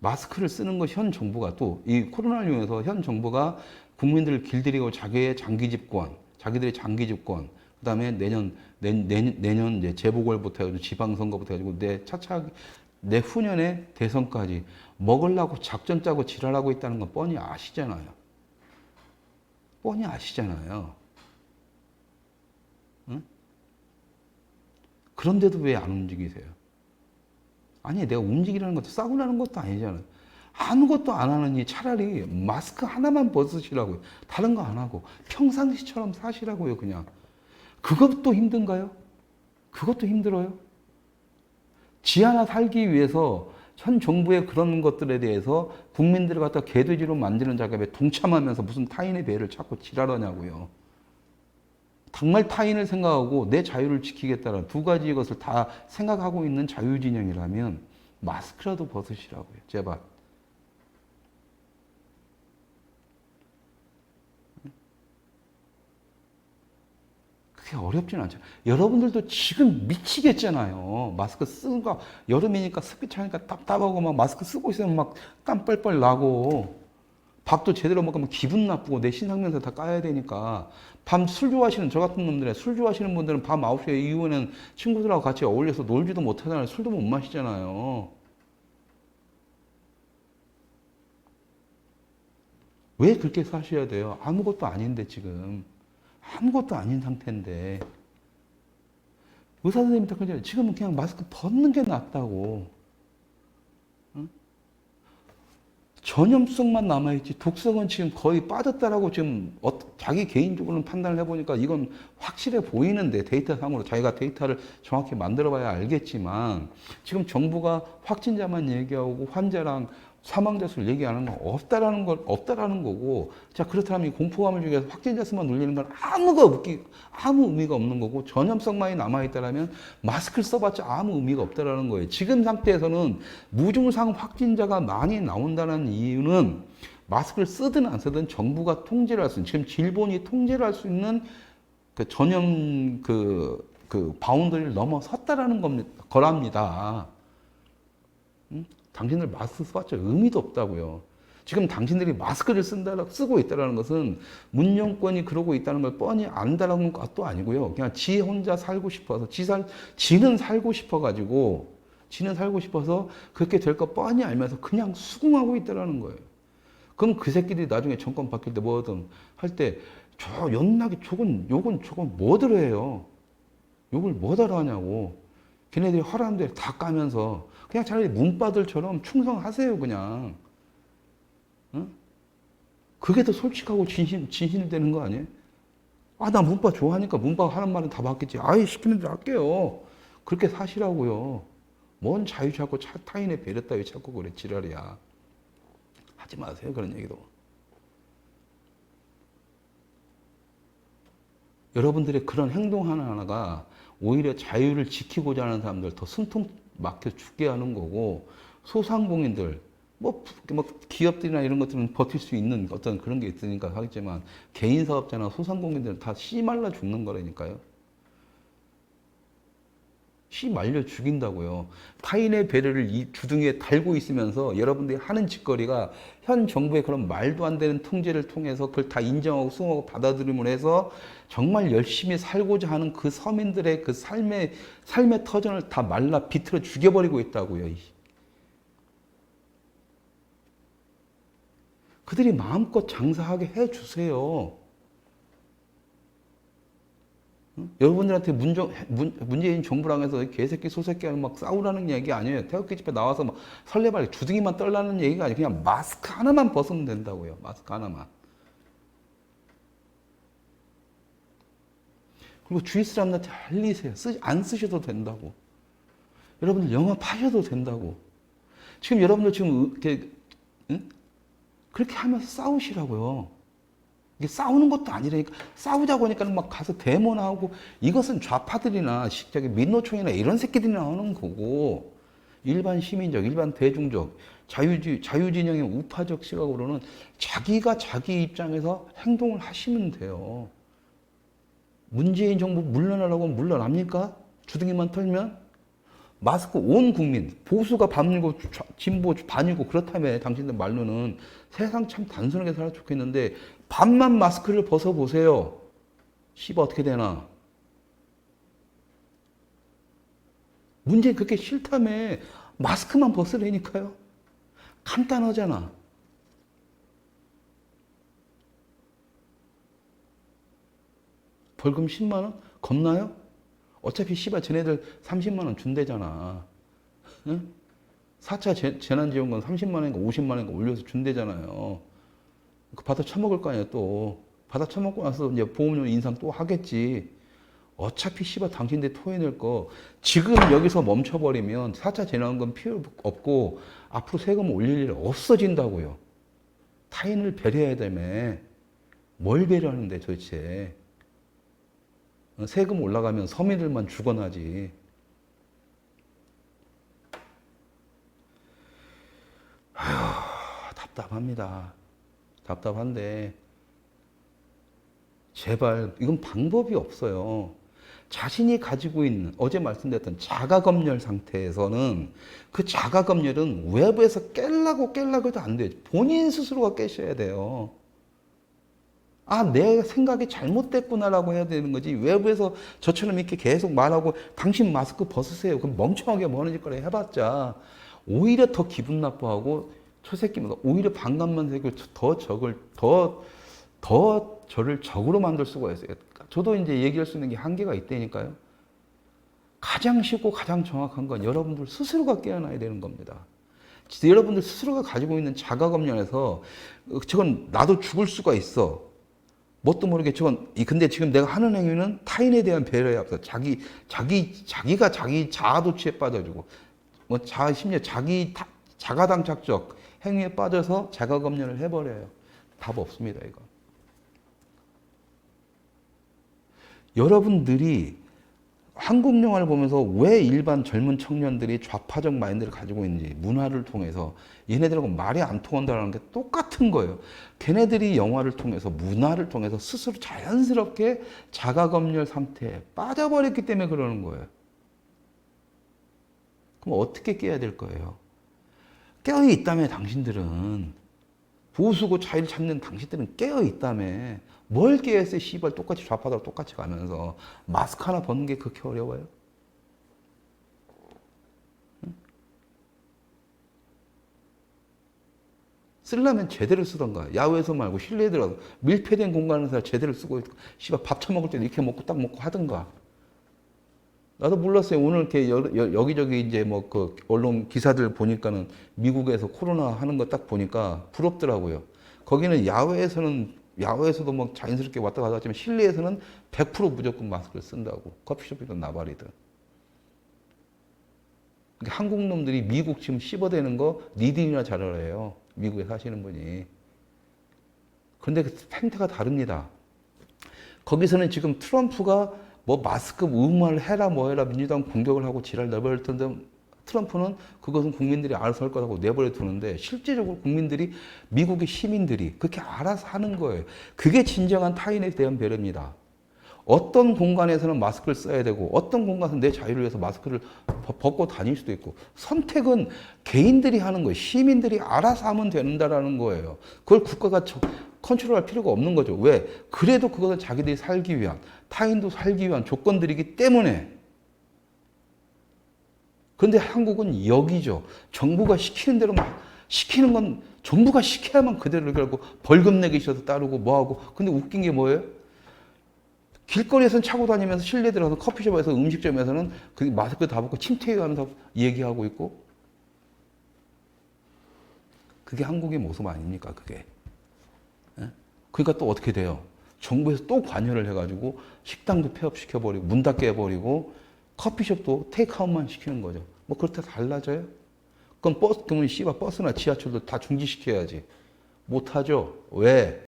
A: 마스크를 쓰는 것, 현 정부가 또 이 코로나를 이용해서 현 정부가 국민들을 길들이고 자기들의 장기 집권, 그 다음에 내년 이제 재보궐부터 해가지고 지방선거부터 해가지고 내후년에 대선까지 먹으려고 작전 짜고 지랄하고 있다는 건 뻔히 아시잖아요. 응? 그런데도 왜 안 움직이세요? 아니, 내가 움직이라는 것도 싸우라는 것도 아니잖아요. 아무것도 안 하느니 차라리 마스크 하나만 벗으시라고요. 다른 거 안 하고 평상시처럼 사시라고요, 그냥. 그것도 힘든가요? 그것도 힘들어요? 지 하나 살기 위해서 현 정부의 그런 것들에 대해서 국민들을 갖다 개돼지로 만드는 작업에 동참하면서 무슨 타인의 배를 찾고 지랄하냐고요. 정말 타인을 생각하고 내 자유를 지키겠다는 두 가지 것을 다 생각하고 있는 자유진영이라면 마스크라도 벗으시라고요. 제발. 그게 어렵진 않죠. 여러분들도 지금 미치겠잖아요. 마스크 쓰는 거 여름이니까 습기 차니까 답답하고 막 마스크 쓰고 있으면 막 땀 뻘뻘 나고 밥도 제대로 먹으면 기분 나쁘고 내 신상명세 다 까야 되니까 밤 술 좋아하시는 저 같은 놈들은 술 좋아하시는 분들은 밤 9시에 이후에는 친구들하고 같이 어울려서 놀지도 못하잖아요. 술도 못 마시잖아요. 왜 그렇게 사셔야 돼요? 아무것도 아닌데 지금. 아무것도 아닌 상태인데. 의사 선생님이 딱 그러잖아요. 지금은 그냥 마스크 벗는 게 낫다고. 응? 전염성만 남아있지 독성은 지금 거의 빠졌다라고 지금 자기 개인적으로는 판단을 해보니까 이건 확실해 보이는데 데이터상으로 자기가 데이터를 정확히 만들어봐야 알겠지만 지금 정부가 확진자만 얘기하고 환자랑 사망자 수를 얘기하는 건 없다라는 거고 자 그렇다면 이 공포감을 주기 위해서 확진자 수만 늘리는 건 아무 의미가 없는 거고 전염성만이 남아있다라면 마스크를 써봤자 아무 의미가 없다라는 거예요. 지금 상태에서는 무증상 확진자가 많이 나온다는 이유는 마스크를 쓰든 안 쓰든 정부가 통제를 할 수 있는 지금 질본이 통제를 할 수 있는 그 전염 그 바운더리를 넘어섰다라는 거랍니다. 당신들 마스크 써봤자 의미도 없다고요. 지금 당신들이 마스크를 쓰고 있다는 것은 문정권이 그러고 있다는 걸 뻔히 안다는 것도 아니고요. 그냥 지 혼자 살고 싶어서, 지는 살고 싶어가지고, 지는 살고 싶어서 그렇게 될 거 뻔히 알면서 그냥 수긍하고 있다는 거예요. 그럼 그 새끼들이 나중에 정권 바뀔 때 뭐든 할 때, 저 연락이 요건 뭐들 해요? 욕을 뭐들 하냐고. 걔네들이 허락한 대로 다 까면서 그냥 차라리 문바들처럼 충성하세요 그냥. 응? 그게 더 솔직하고 진실되는 거 아니에요? 아, 나 문바 좋아하니까 문바 하는 말은 다 받겠지. 아이, 시키는 대로 할게요. 그렇게 사시라고요. 뭔 자유 찾고 타인의 배려 따위 찾고 그래, 지랄이야. 하지 마세요, 그런 얘기도. 여러분들의 그런 행동 하나하나가 오히려 자유를 지키고자 하는 사람들 더 숨통 막혀 죽게 하는 거고, 소상공인들, 뭐 기업들이나 이런 것들은 버틸 수 있는 어떤 그런 게 있으니까 하겠지만, 개인 사업자나 소상공인들은 다 씨 말라 죽는 거라니까요. 씨 말려 죽인다고요. 타인의 배려를 이 주둥이에 달고 있으면서 여러분들이 하는 짓거리가 현 정부의 그런 말도 안 되는 통제를 통해서 그걸 다 인정하고 수긍하고 받아들임을 해서 정말 열심히 살고자 하는 그 서민들의 그 삶의 터전을 다 말라 비틀어 죽여버리고 있다고요. 그들이 마음껏 장사하게 해주세요. 여러분들한테 문재인 정부랑 해서 개새끼 소새끼 막 싸우라는 얘기 아니에요. 태극기 집회 나와서 막 설레발 주둥이만 떨라는 얘기가 아니에요. 그냥 마스크 하나만 벗으면 된다고요. 마스크 하나만. 그리고 주위 사람들한테 알리세요. 안 쓰셔도 된다고. 여러분들 영업하셔도 된다고. 지금 여러분들 지금 그렇게 하면서 싸우시라고요. 이게 싸우는 것도 아니라니까. 싸우자고 하니까 막 가서 데모나오고, 이것은 좌파들이나 민노총이나 이런 새끼들이나 하는 거고, 일반 시민적, 일반 대중적, 자유진영의 우파적 시각으로는 자기가 자기 입장에서 행동을 하시면 돼요. 문재인 정부 물러나라고 하면 물러납니까? 주둥이만 털면? 마스크 온 국민, 보수가 반이고 진보 반이고 그렇다며 당신들 말로는 세상 참 단순하게 살아 좋겠는데 반만 마스크를 벗어보세요. 씨발 어떻게 되나. 문제는 그렇게 싫다며. 마스크만 벗으라니까요. 간단하잖아. 벌금 10만 원? 겁나요? 어차피 씨발 쟤네들 30만 원 준대잖아. 응? 4차 재난지원금 30만 원인가 50만 원인가 올려서 준대잖아요. 그 받아 처먹을 거 아니야 또. 받아 처먹고 나서 이제 보험료 인상 또 하겠지. 어차피 씨발 당신들 토해낼 거 지금 여기서 멈춰버리면 4차 재난지원금 필요 없고 앞으로 세금 올릴 일 없어진다고요. 타인을 배려해야 되며 뭘 배려하는데 도대체. 세금 올라가면 서민들만 죽어나지. 아휴, 답답합니다. 답답한데 제발 이건 방법이 없어요. 자신이 가지고 있는 어제 말씀드렸던 자가검열 상태에서는 그 자가검열은 외부에서 깰라고 해도 안 돼요. 본인 스스로가 깨셔야 돼요. 아, 내 생각이 잘못됐구나라고 해야 되는 거지. 외부에서 저처럼 이렇게 계속 말하고 당신 마스크 벗으세요. 그럼 멍청하게 뭐 하는 짓거리 해봤자 오히려 더 기분 나빠하고 저 새끼보다 오히려 반감만 되고 더 저를 적으로 만들 수가 있어요. 저도 이제 얘기할 수 있는 게 한계가 있다니까요. 가장 쉽고 가장 정확한 건 여러분들 스스로가 깨어나야 되는 겁니다. 여러분들 스스로가 가지고 있는 자가검열에서 저건 나도 죽을 수가 있어. 뭣도 모르게 저건 근데 지금 내가 하는 행위는 타인에 대한 배려에 앞서 자기가 자기 자아도취에 빠져주고 심지어 자기 자가당착적 행위에 빠져서 자가검열을 해버려요. 답 없습니다, 이거. 여러분들이 한국 영화를 보면서 왜 일반 젊은 청년들이 좌파적 마인드를 가지고 있는지 문화를 통해서 얘네들하고 말이 안 통한다는 게 똑같은 거예요. 걔네들이 영화를 통해서 문화를 통해서 스스로 자연스럽게 자가검열 상태에 빠져버렸기 때문에 그러는 거예요. 그럼 어떻게 깨야 될 거예요? 깨어있다며 당신들은. 보수고 자유를 찾는 당신들은 깨어있다며. 뭘 깨어있어요? 씨발 똑같이 좌파들 똑같이 가면서 마스크 하나 벗는 게 그렇게 어려워요? 응? 쓰려면 제대로 쓰던가. 야외에서 말고 실내에 들어가서 밀폐된 공간에서 제대로 쓰고 있고 씨발 밥 처먹을 때도 이렇게 먹고 딱 먹고 하던가. 나도 몰랐어요. 오늘 이렇게 여기저기 이제 뭐 그 언론 기사들 보니까는 미국에서 코로나 하는 거 딱 보니까 부럽더라고요. 거기는 야외에서도 뭐 자연스럽게 왔다 갔다 하지만 실내에서는 100% 무조건 마스크를 쓴다고. 커피숍이든 나발이든. 그러니까 한국 놈들이 미국 지금 씹어대는 거 니들이나 잘 알아요. 미국에 사시는 분이. 그런데 그 행태가 다릅니다. 거기서는 지금 트럼프가 뭐 마스크 의무화를 해라 뭐 해라 민주당 공격을 하고 지랄 내버려 두는데 트럼프는 그것은 국민들이 알아서 할 거라고 내버려 두는데 실제적으로 국민들이 미국의 시민들이 그렇게 알아서 하는 거예요. 그게 진정한 타인에 대한 배려입니다. 어떤 공간에서는 마스크를 써야 되고 어떤 공간에서는 내 자유를 위해서 마스크를 벗고 다닐 수도 있고 선택은 개인들이 하는 거예요. 시민들이 알아서 하면 된다라는 거예요. 그걸 국가가 컨트롤할 필요가 없는 거죠. 왜? 그래도 그것은 자기들이 살기 위한 타인도 살기 위한 조건들이기 때문에. 그런데 한국은 여기죠. 정부가 시키는 대로 막 시키는 건 정부가 시켜야만 그대로 결국 벌금 내기 싫어서 따르고 뭐하고. 근데 웃긴 게 뭐예요? 길거리에서는 차고 다니면서 실내 들어가서 커피숍에서 음식점에서는 그 마스크 다 벗고 침퇴하면서 얘기하고 있고. 그게 한국의 모습 아닙니까, 그게. 그러니까 또 어떻게 돼요? 정부에서 또 관여를 해가지고 식당도 폐업시켜버리고 문 닫게 해버리고 커피숍도 테이크아웃만 시키는 거죠. 뭐 그렇게 달라져요? 그러면 씨발 버스나 지하철도 다 중지시켜야지. 못하죠. 왜?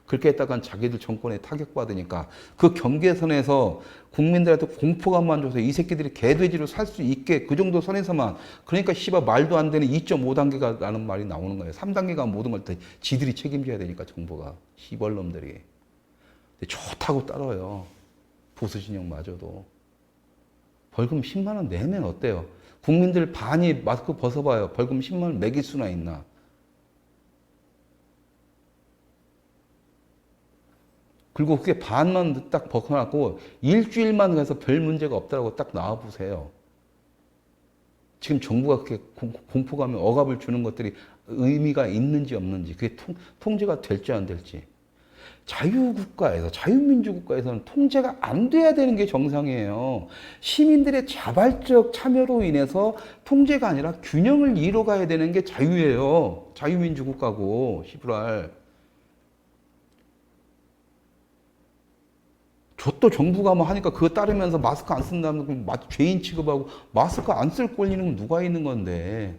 A: 그렇게 했다간 자기들 정권에 타격받으니까 그 경계선에서 국민들한테 공포감만 줘서 이 새끼들이 개돼지로 살 수 있게 그 정도 선에서만 그러니까 씨발 말도 안 되는 2.5단계가 라는 말이 나오는 거예요. 3단계가 모든 걸 다 지들이 책임져야 되니까 정부가 씨벌놈들이. 좋다고 따라요. 보수 진영마저도. 벌금 10만 원 내면 어때요? 국민들 반이 마스크 벗어봐요. 벌금 10만 원 매길 수나 있나? 그리고 그게 반만 딱 벗어나고 일주일만 해서 별 문제가 없다고 딱 나와보세요. 지금 정부가 그렇게 공포감에 억압을 주는 것들이 의미가 있는지 없는지, 그게 통제가 될지 안 될지. 자유국가에서, 자유민주국가에서는 통제가 안 돼야 되는 게 정상이에요. 시민들의 자발적 참여로 인해서 통제가 아니라 균형을 이뤄가야 되는 게 자유예요. 자유민주국가고, 시부랄. 또 정부가 뭐 하니까 그거 따르면서 마스크 안 쓴다면 죄인 취급하고 마스크 안 쓸 권리는 누가 있는 건데.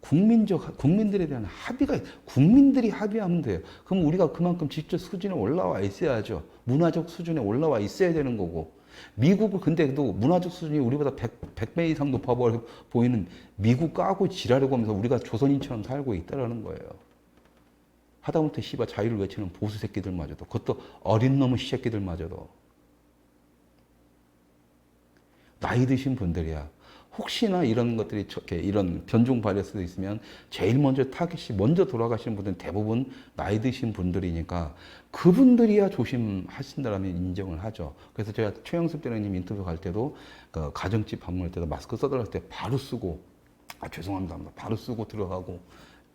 A: 국민들에 대한 국민들이 합의하면 돼요. 그럼 우리가 그만큼 지적 수준에 올라와 있어야죠. 문화적 수준에 올라와 있어야 되는 거고. 미국은 근데도 문화적 수준이 우리보다 100배 이상 높아 보이는 미국 까고 지랄하고 하면서 우리가 조선인처럼 살고 있다는 거예요. 하다못해 씨발 자유를 외치는 보수 새끼들마저도, 그것도 어린 놈의 새끼들마저도 나이 드신 분들이야. 혹시나 이런 것들이 이런 변종 바이러스도 있으면 제일 먼저 타깃이 먼저 돌아가시는 분들은 대부분 나이 드신 분들이니까 그분들이야 조심하신다라면 인정을 하죠. 그래서 제가 최영섭 대령님 인터뷰 갈 때도 그 가정집 방문할 때도 마스크 써달랄 때 바로 쓰고 죄송합니다 바로 쓰고 들어가고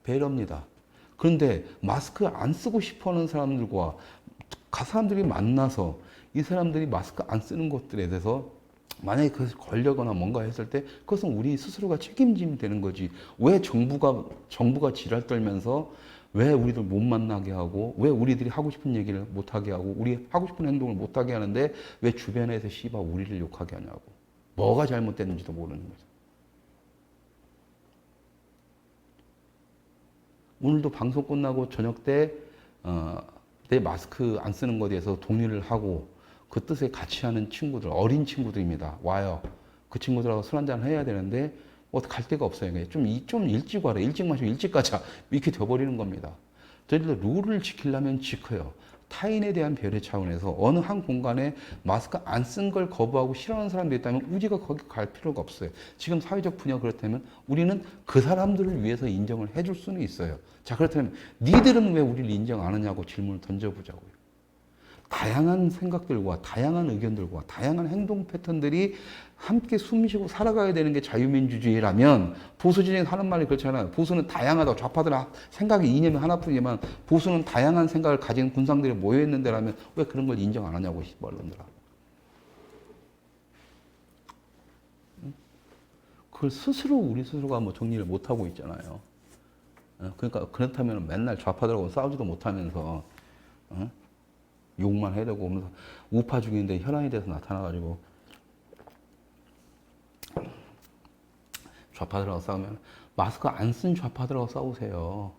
A: 배려입니다. 그런데 마스크 안 쓰고 싶어하는 사람들과 사람들이 만나서 이 사람들이 마스크 안 쓰는 것들에 대해서 만약에 그것이 걸려거나 뭔가 했을 때 그것은 우리 스스로가 책임지면 되는 거지. 왜 정부가 지랄 떨면서 왜 우리들 못 만나게 하고 왜 우리들이 하고 싶은 얘기를 못 하게 하고 우리 하고 싶은 행동을 못 하게 하는데 왜 주변에서 씨발 우리를 욕하게 하냐고. 뭐가 잘못됐는지도 모르는 거죠. 오늘도 방송 끝나고 저녁 때 내 마스크 안 쓰는 것에 대해서 동의를 하고 그 뜻에 같이 하는 친구들, 어린 친구들입니다. 와요. 그 친구들하고 술 한잔 해야 되는데 갈 데가 없어요. 좀 일찍 와라. 일찍 마시고 일찍 가자. 이렇게 돼버리는 겁니다. 저희들도 룰을 지키려면 지켜요. 타인에 대한 배려 차원에서 어느 한 공간에 마스크 안 쓴 걸 거부하고 싫어하는 사람들이 있다면 우리가 거기 갈 필요가 없어요. 지금 사회적 분야 그렇다면 우리는 그 사람들을 위해서 인정을 해줄 수는 있어요. 자, 그렇다면 니들은 왜 우리를 인정 안 하냐고 질문을 던져보자고요. 다양한 생각들과 다양한 의견들과 다양한 행동 패턴들이 함께 숨쉬고 살아가야 되는 게 자유민주주의라면 보수진영이 하는 말이 그렇잖아요. 보수는 다양하다고 좌파들 생각이 이념이 하나뿐이지만 보수는 다양한 생각을 가진 군상들이 모여있는 데라면 왜 그런 걸 인정 안 하냐고 언론들아. 그걸 우리 스스로가 뭐 정리를 못 하고 있잖아요. 그러니까 그렇다면 맨날 좌파들하고 싸우지도 못하면서 욕만 해대고 오면서 우파 중인데 혈안이 돼서 나타나가지고 좌파들하고 싸우면 마스크 안 쓴 좌파들하고 싸우세요.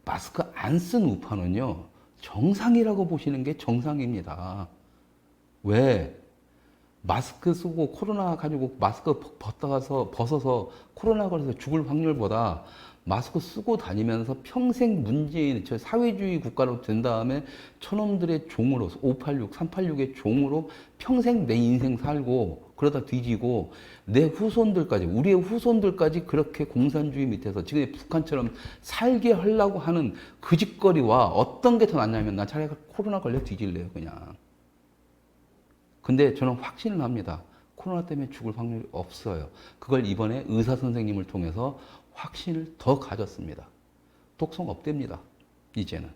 A: 마스크 안 쓴 우파는요 정상이라고 보시는 게 정상입니다. 왜? 마스크 쓰고 코로나 가지고 마스크 벗어서 코로나 걸려서 죽을 확률보다 마스크 쓰고 다니면서 평생 문재인 저 사회주의 국가로 된 다음에 저놈들의 종으로 586, 386의 종으로 평생 내 인생 살고 그러다 뒤지고 내 후손들까지 우리의 후손들까지 그렇게 공산주의 밑에서 지금 북한처럼 살게 하려고 하는 그 짓거리와 어떤 게 더 낫냐면 난 차라리 코로나 걸려 뒤질래요 그냥. 근데 저는 확신을 합니다. 코로나 때문에 죽을 확률이 없어요. 그걸 이번에 의사 선생님을 통해서 확신을 더 가졌습니다. 독성 없답니다. 이제는.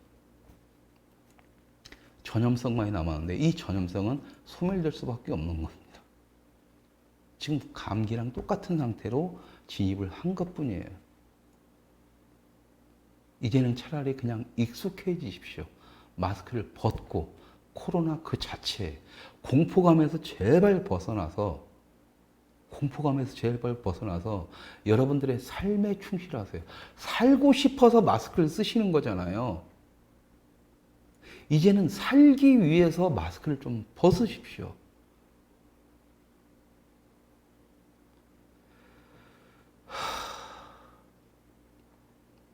A: 전염성만이 남았는데 이 전염성은 소멸될 수밖에 없는 겁니다. 지금 감기랑 똑같은 상태로 진입을 한 것뿐이에요. 이제는 차라리 그냥 익숙해지십시오. 마스크를 벗고 코로나 그 자체에 공포감에서 제발 벗어나서 여러분들의 삶에 충실하세요. 살고 싶어서 마스크를 쓰시는 거잖아요. 이제는 살기 위해서 마스크를 좀 벗으십시오.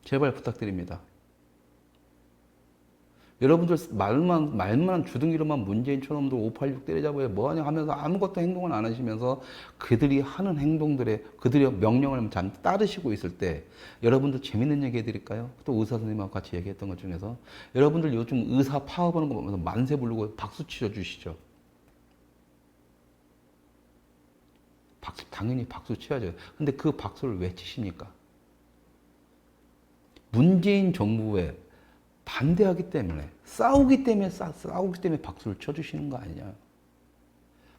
A: 제발 부탁드립니다. 여러분들 말만 주둥이로만 문재인처럼도 586 때려잡아야 뭐하냐 하면서 아무것도 행동을 안 하시면서 그들이 하는 행동들에 그들의 명령을 따르시고 있을 때 여러분들 재밌는 얘기 해드릴까요? 또 의사 선생님하고 같이 얘기했던 것 중에서 여러분들 요즘 의사 파업하는 거 보면서 만세 부르고 박수 치러주시죠. 당연히 박수 쳐야죠. 근데 그 박수를 왜 치십니까? 문재인 정부에 반대하기 때문에 싸우기 때문에 박수를 쳐주시는 거 아니냐.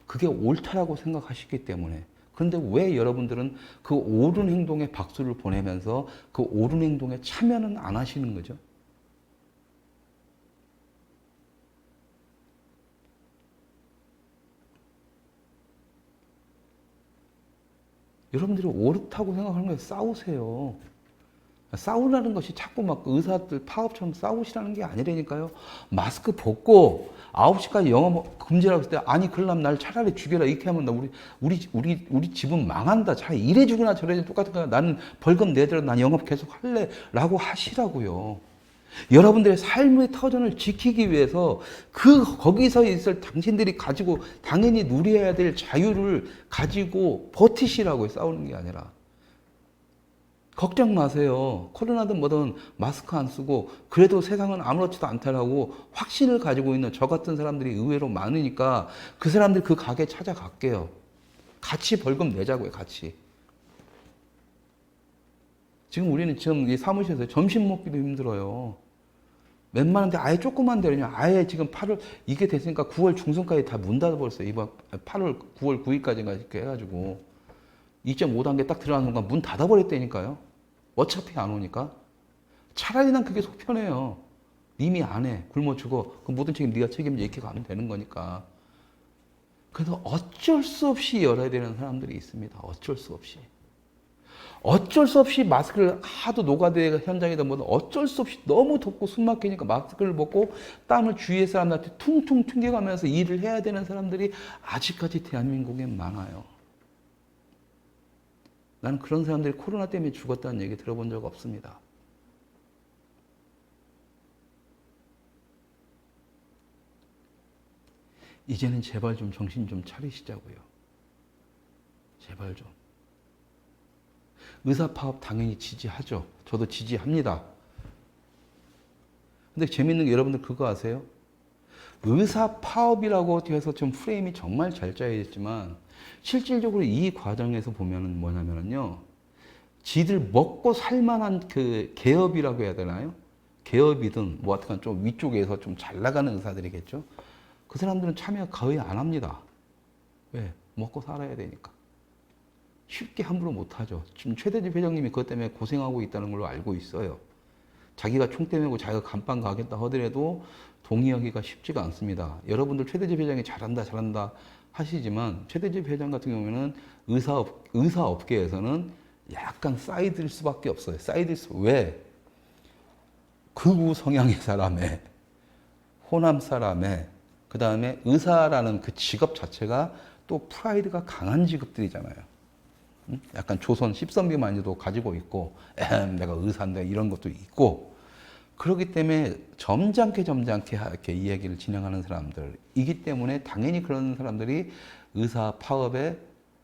A: 그게 옳다라고 생각하시기 때문에. 그런데 왜 여러분들은 그 옳은 행동에 박수를 보내면서 그 옳은 행동에 참여는 안 하시는 거죠? 여러분들이 옳다고 생각하는 거에 싸우세요. 싸우라는 것이 자꾸 막 의사들 파업처럼 싸우시라는 게 아니라니까요. 마스크 벗고 9시까지 영업 금지라고 했을 때 아니 그러려면 날 차라리 죽여라 이렇게 하면 나 우리 집은 망한다. 차라리 이래 죽으나 저래 똑같은 거야. 나는 벌금 내더라도 난 영업 계속 할래 라고 하시라고요. 여러분들의 삶의 터전을 지키기 위해서 거기서 있을 당신들이 가지고 당연히 누려야 될 자유를 가지고 버티시라고 싸우는 게 아니라 걱정 마세요. 코로나든 뭐든 마스크 안 쓰고 그래도 세상은 아무렇지도 않다라고 확신을 가지고 있는 저 같은 사람들이 의외로 많으니까 그 사람들 그 가게 찾아갈게요. 같이 벌금 내자고요, 같이. 지금 우리는 지금 이 사무실에서 점심 먹기도 힘들어요. 웬만한데 아예 조그만 데는요. 아예 지금 8월 이게 됐으니까 9월 중순까지 다 문 닫아버렸어요. 이번 8월 9월 9일까지인가 이렇게 해가지고 2.5단계 딱 들어가는 순간 문 닫아버렸다니까요. 어차피 안 오니까. 차라리 난 그게 속 편해요. 님이 안 해. 굶어 죽어. 그럼 모든 책임 네가 책임져 이렇게 가면 되는 거니까. 그래서 어쩔 수 없이 열어야 되는 사람들이 있습니다. 어쩔 수 없이. 어쩔 수 없이 마스크를 하도 노가다 현장이다 보면 어쩔 수 없이 너무 덥고 숨 막히니까 마스크를 벗고 땀을 주위의 사람들한테 퉁퉁 튕겨가면서 일을 해야 되는 사람들이 아직까지 대한민국에 많아요. 나는 그런 사람들이 코로나 때문에 죽었다는 얘기 들어본 적 없습니다. 이제는 제발 좀 정신 좀 차리시자고요. 제발 좀. 의사 파업 당연히 지지하죠. 저도 지지합니다. 근데 재밌는 게 여러분들 그거 아세요? 의사 파업이라고 해서 좀 프레임이 정말 잘 짜여있지만 실질적으로 이 과정에서 보면은 뭐냐면요. 지들 먹고 살만한 그 개업이라고 해야 되나요? 개업이든 뭐 하여튼 좀 위쪽에서 좀 잘 나가는 의사들이겠죠. 그 사람들은 참여 거의 안 합니다. 왜? 먹고 살아야 되니까. 쉽게 함부로 못하죠. 지금 최대집 회장님이 그것 때문에 고생하고 있다는 걸로 알고 있어요. 자기가 총대 메고 자기가 간판 가겠다 하더라도 동의하기가 쉽지가 않습니다. 여러분들 최대집 회장이 잘한다 하시지만 최대집 회장 같은 경우에는 의사업계에서는 약간 사이드일 수밖에 없어요. 왜? 극우 성향의 사람에 호남 사람에 그 다음에 의사라는 그 직업 자체가 또 프라이드가 강한 직업들이잖아요. 약간 조선 십선비 마인드도 가지고 있고 내가 의사인데 이런 것도 있고 그렇기 때문에 점잖게 이렇게 이야기를 진행하는 사람들이기 때문에 당연히 그런 사람들이 의사 파업에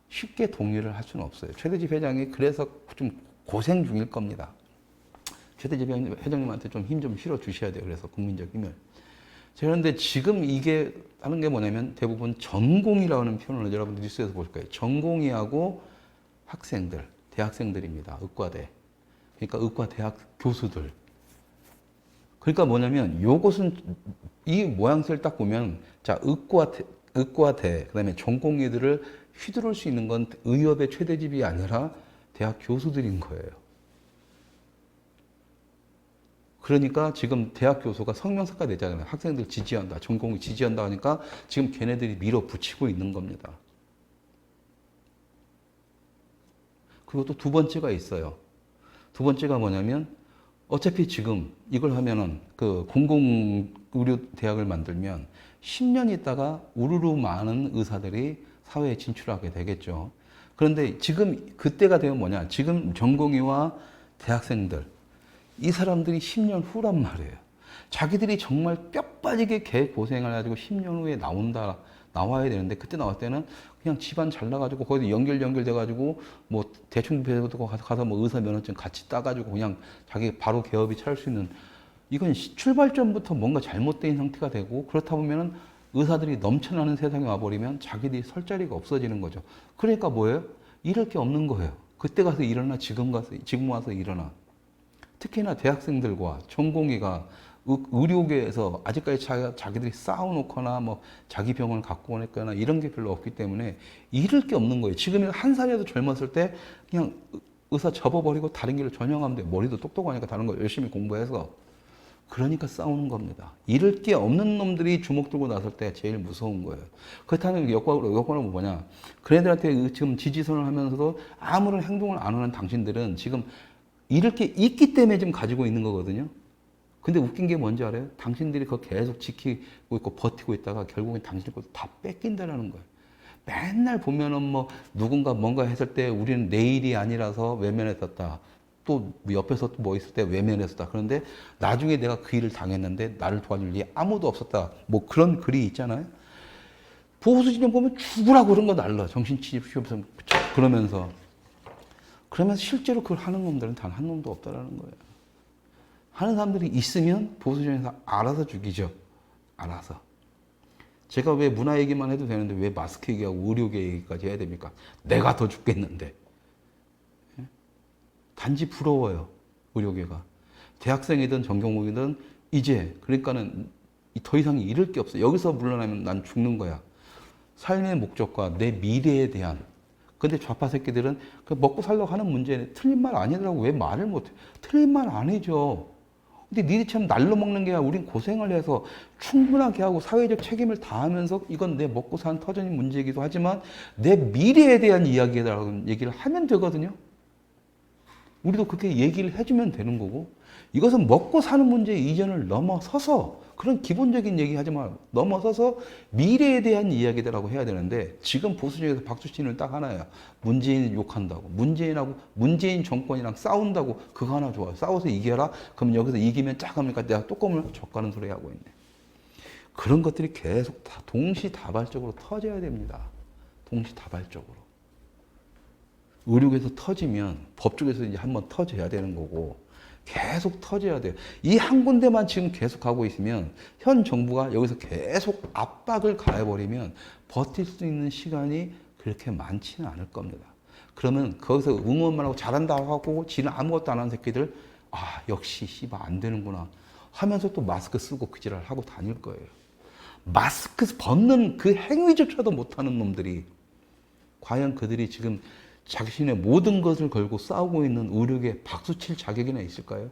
A: 쉽게 동의를 할 수는 없어요. 최대집 회장이 그래서 좀 고생 중일 겁니다. 최대집 회장님한테 좀 힘 좀 실어 주셔야 돼요. 그래서 국민적 힘을. 그런데 지금 이게 하는 게 뭐냐면 대부분 전공이라는 표현을 여러분들 뉴스에서 보실 거예요. 전공의하고 학생들, 대학생들입니다. 의과대. 그러니까 의과대학 교수들. 그러니까 뭐냐면 요것은 이 모양새를 딱 보면 자, 의과대, 그다음에 전공의들을 휘두를 수 있는 건 의협의 최대집이 아니라 대학 교수들인 거예요. 그러니까 지금 대학 교수가 성명서가 내잖아요. 학생들 지지한다, 전공의 지지한다 하니까 지금 걔네들이 밀어붙이고 있는 겁니다. 그리고 또 두 번째가 있어요. 두 번째가 뭐냐면 어차피 지금 이걸 하면은 그 공공의료대학을 만들면 10년 있다가 우르르 많은 의사들이 사회에 진출하게 되겠죠. 그런데 지금 그때가 되면 뭐냐? 지금 전공의와 대학생들 이 사람들이 10년 후란 말이에요. 자기들이 정말 뼈 빠지게 개고생을 해가지고 10년 후에 나와야 되는데 그때 나왔을 때는 그냥 집안 잘 나가지고 거기서 연결돼가지고 뭐 대충 배우고 가서 뭐 의사 면허증 같이 따가지고 그냥 자기 바로 개업이 차릴 수 있는 이건 출발점부터 뭔가 잘못된 상태가 되고 그렇다 보면은 의사들이 넘쳐나는 세상에 와버리면 자기들이 설 자리가 없어지는 거죠. 그러니까 뭐예요? 잃을 게 없는 거예요. 그때 가서 일어나 지금 와서 일어나. 특히나 대학생들과 전공의가 의료계에서 아직까지 자기들이 쌓아놓거나 뭐 자기 병원을 갖고 오거나 이런 게 별로 없기 때문에 잃을 게 없는 거예요. 지금 한 살이라도 젊었을 때 그냥 의사 접어버리고 다른 길을 전향하면 돼요. 머리도 똑똑하니까 다른 거 열심히 공부해서. 그러니까 싸우는 겁니다. 잃을 게 없는 놈들이 주먹 들고 나설 때 제일 무서운 거예요. 그렇다면 여건은 뭐냐. 그네들한테 지금 지지선을 하면서도 아무런 행동을 안 하는 당신들은 지금 잃을 게 있기 때문에 지금 가지고 있는 거거든요. 근데 웃긴 게 뭔지 알아요? 당신들이 그거 계속 지키고 있고 버티고 있다가 결국엔 당신들 것도 다 뺏긴다라는 거예요. 맨날 보면은 뭐 누군가 뭔가 했을 때 우리는 내일이 아니라서 외면했었다. 또 옆에서 또 뭐 있을 때 외면했었다. 그런데 나중에 내가 그 일을 당했는데 나를 도와줄 일이 아무도 없었다. 뭐 그런 글이 있잖아요. 보수 진영 보면 죽으라고 그런 거 날라. 정신치료 그러면서 실제로 그걸 하는 놈들은 단 한 놈도 없다라는 거예요. 하는 사람들이 있으면 보수 진영에서 알아서 죽이죠. 알아서. 제가 왜 문화 얘기만 해도 되는데 왜 마스크 얘기하고 의료계 얘기까지 해야 됩니까? 내가 더 죽겠는데. 단지 부러워요. 의료계가. 대학생이든 전교생이든 이제 그러니까는 더 이상 잃을 게 없어. 여기서 물러나면 난 죽는 거야. 삶의 목적과 내 미래에 대한. 근데 좌파 새끼들은 그 먹고 살려고 하는 문제는 틀린 말 아니더라고. 왜 말을 못해? 틀린 말 아니죠. 근데 니들처럼 날로 먹는 게 아니라 우린 고생을 해서 충분하게 하고 사회적 책임을 다하면서 이건 내 먹고 사는 터전인 문제이기도 하지만 내 미래에 대한 이야기라는 얘기를 하면 되거든요. 우리도 그렇게 얘기를 해주면 되는 거고 이것은 먹고 사는 문제 이전을 넘어서서 그런 기본적인 얘기 하지 마. 넘어서서 미래에 대한 이야기들하고 해야 되는데 지금 보수적에서 박수치는 딱 하나야. 문재인 욕한다고. 문재인 정권이랑 싸운다고 그거 하나 좋아. 싸워서 이겨라. 그럼 여기서 이기면 짝합니까? 내가 뚜껑을 젓가는 소리 하고 있네. 그런 것들이 계속 다 동시다발적으로 터져야 됩니다. 동시다발적으로. 의료계에서 터지면 법쪽에서 이제 한번 터져야 되는 거고 계속 터져야 돼요. 이 한 군데만 지금 계속 하고 있으면 현 정부가 여기서 계속 압박을 가해버리면 버틸 수 있는 시간이 그렇게 많지는 않을 겁니다. 그러면 거기서 응원만 하고 잘한다 하고 지는 아무것도 안 하는 새끼들 역시 씨발 안 되는구나 하면서 또 마스크 쓰고 그 지랄 하고 다닐 거예요. 마스크 벗는 그 행위조차도 못하는 놈들이 과연 그들이 지금 자신의 모든 것을 걸고 싸우고 있는 의료계 박수칠 자격이나 있을까요?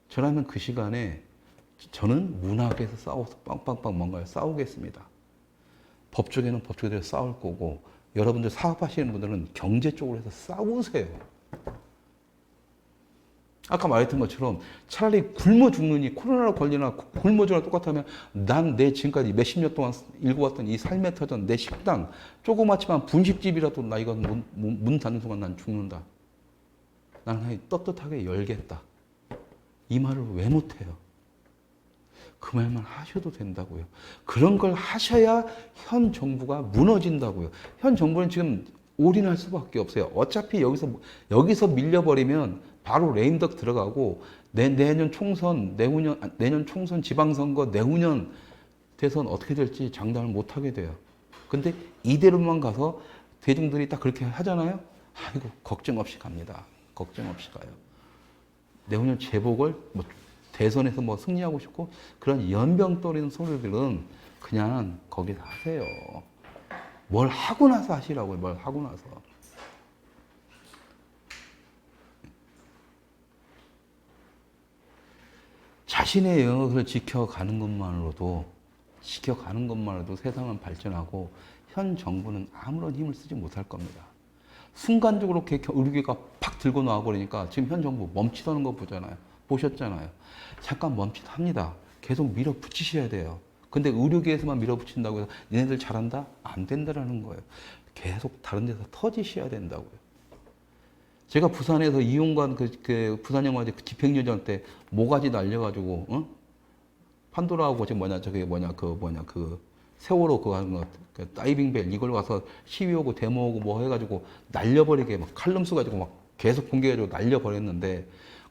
A: 저라면 그 시간에 저는 문학에서 싸워서 빵빵빵 뭔가를 싸우겠습니다. 법조계는 법조계대로 싸울 거고 여러분들 사업하시는 분들은 경제 쪽으로 해서 싸우세요. 아까 말했던 것처럼 차라리 굶어 죽느니 코로나로 걸리나 굶어 죽으나 똑같으면 난 내 지금까지 몇십 년 동안 읽어왔던 이 삶의 터전 내 식당 조그맣지만 분식집이라도 나 이건 문 닫는 순간 난 죽는다. 나는 그냥 떳떳하게 열겠다. 이 말을 왜 못해요? 그 말만 하셔도 된다고요. 그런 걸 하셔야 현 정부가 무너진다고요. 현 정부는 지금 올인할 수밖에 없어요. 어차피 여기서 밀려버리면 바로 레임덕 들어가고 내년 총선, 내년 총선 지방선거, 내후년 대선 어떻게 될지 장담을 못 하게 돼요. 근데 이대로만 가서 대중들이 딱 그렇게 하잖아요. 아이고 걱정 없이 갑니다. 걱정 없이 가요. 내후년 재보궐 대선에서 승리하고 싶고 그런 연병 떨리는 소리들은 그냥 거기서 하세요. 뭘 하고 나서 하시라고요. 뭘 하고 나서. 자신의 영역을 지켜가는 것만으로도 세상은 발전하고 현 정부는 아무런 힘을 쓰지 못할 겁니다. 순간적으로 의료계가 팍 들고 나와버리니까 지금 현 정부 멈칫하는 거 보셨잖아요. 잠깐 멈칫합니다. 계속 밀어붙이셔야 돼요. 근데 의료계에서만 밀어붙인다고 해서 얘네들 잘한다? 안 된다라는 거예요. 계속 다른 데서 터지셔야 된다고요. 제가 부산에서 이용관 그 부산영화제 그 집행유전 때 모가지 날려가지고 판도라하고 그 세월호 그거 하는 거 그 다이빙벨 이걸 와서 시위하고 데모하고 뭐 해가지고 날려버리게 막 칼럼 쏘가지고 막 계속 공개해가지고 날려버렸는데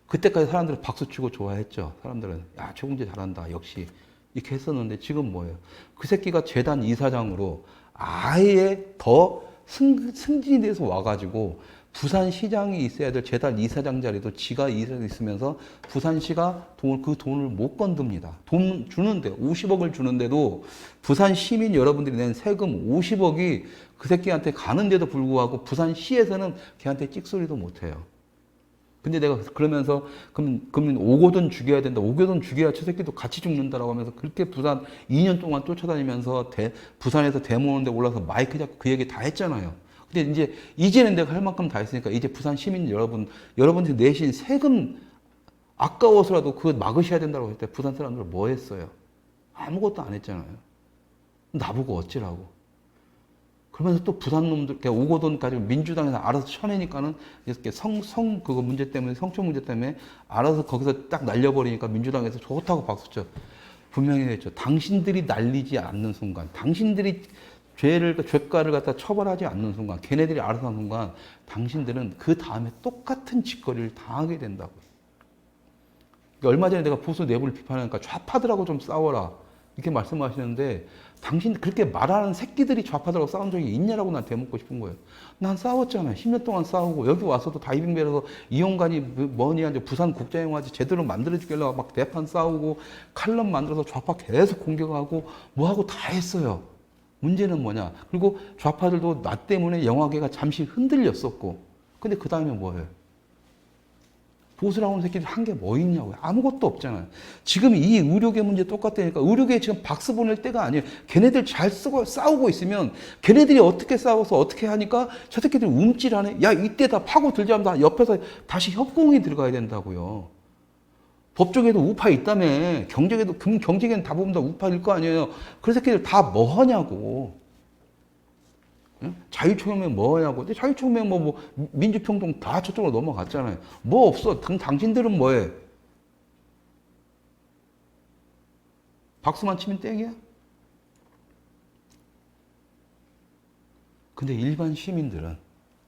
A: 그때까지 사람들은 박수치고 좋아했죠. 사람들은 야 최공재 잘한다 역시 이렇게 했었는데 지금 뭐예요? 그 새끼가 재단 이사장으로 아예 더 승진이 돼서 와가지고 부산시장이 있어야 될 재단 이사장 자리도 지가 이사장 있으면서 부산시가 그 돈을 못 건듭니다. 돈 주는데 50억을 주는데도 부산 시민 여러분들이 낸 세금 50억이 그 새끼한테 가는데도 불구하고 부산시에서는 걔한테 찍소리도 못해요. 근데 내가 그러면서 그럼 오거돈 죽여야 된다. 오거돈 죽여야 저 새끼도 같이 죽는다라고 하면서 그렇게 부산 2년 동안 쫓아다니면서 부산에서 데모 오는데 올라서 마이크 잡고 그 얘기 다 했잖아요. 근데 이제는 내가 할 만큼 다 했으니까 이제 부산 시민 여러분들 내신 세금 아까워서라도 그거 막으셔야 된다고 할 때 부산 사람들 뭐 했어요? 아무것도 안 했잖아요. 나보고 어찌라고. 그러면서 또 부산 놈들, 오거돈까지 민주당에서 알아서 쳐내니까는 이렇게 그거 문제 때문에, 성적 문제 때문에 알아서 거기서 딱 날려버리니까 민주당에서 좋다고 박수쳐. 분명히 했죠. 당신들이 날리지 않는 순간, 당신들이 죄가를 갖다 처벌하지 않는 순간, 걔네들이 알아서 하는 순간, 당신들은 그 다음에 똑같은 짓거리를 당하게 된다고요. 그러니까 얼마 전에 내가 보수 내부를 비판하니까 좌파들하고 좀 싸워라. 이렇게 말씀하시는데, 당신 그렇게 말하는 새끼들이 좌파들하고 싸운 적이 있냐라고 난 대묻고 싶은 거예요. 난 싸웠잖아요. 10년 동안 싸우고, 여기 와서도 다이빙벨에서 이용관이 뭐냐, 이제 부산국제영화제 제대로 만들어주길래 막 대판 싸우고, 칼럼 만들어서 좌파 계속 공격하고, 뭐하고 다 했어요. 문제는 뭐냐. 그리고 좌파들도 나 때문에 영화계가 잠시 흔들렸었고, 근데 그 다음에 뭐예요? 보수라고 하는 새끼들이 한 게 뭐 있냐고요. 아무것도 없잖아요. 지금 이 의료계 문제 똑같다니까. 의료계 지금 박수 보낼 때가 아니에요. 걔네들 잘 싸우고 있으면 걔네들이 어떻게 싸워서 어떻게 하니까 저 새끼들 움찔하네. 야, 이때 다 파고 들자면 옆에서 다시 협공이 들어가야 된다고요. 법조계도 우파 있다며. 경제계는 다 보면 다 우파일 거 아니에요. 그 새끼들 다 뭐 하냐고. 자유총명 뭐냐고. 근데 자유총명 민주평등 다 저쪽으로 넘어갔잖아요. 뭐 없어. 당신들은 뭐해? 박수만 치면 땡이야? 근데 일반 시민들은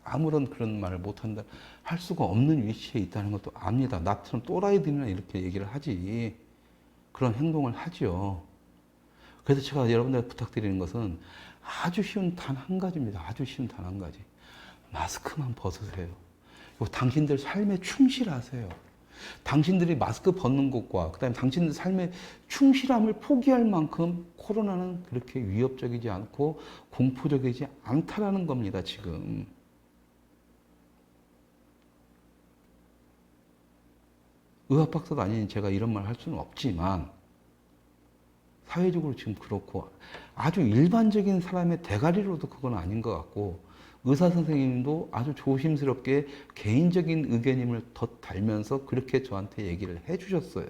A: 아무런 그런 말을 못한다, 할 수가 없는 위치에 있다는 것도 압니다. 나처럼 또라이들이나 이렇게 얘기를 하지. 그런 행동을 하죠. 그래서 제가 여러분들 부탁드리는 것은 아주 쉬운 단 한 가지입니다. 아주 쉬운 단 한 가지. 마스크만 벗으세요. 당신들 삶에 충실하세요. 당신들이 마스크 벗는 것과 그다음에 당신들 삶의 충실함을 포기할 만큼 코로나는 그렇게 위협적이지 않고 공포적이지 않다라는 겁니다. 지금. 의학 박사도 아닌 제가 이런 말 할 수는 없지만 사회적으로 지금 그렇고 아주 일반적인 사람의 대가리로도 그건 아닌 것 같고 의사 선생님도 아주 조심스럽게 개인적인 의견임을 덧달면서 그렇게 저한테 얘기를 해주셨어요.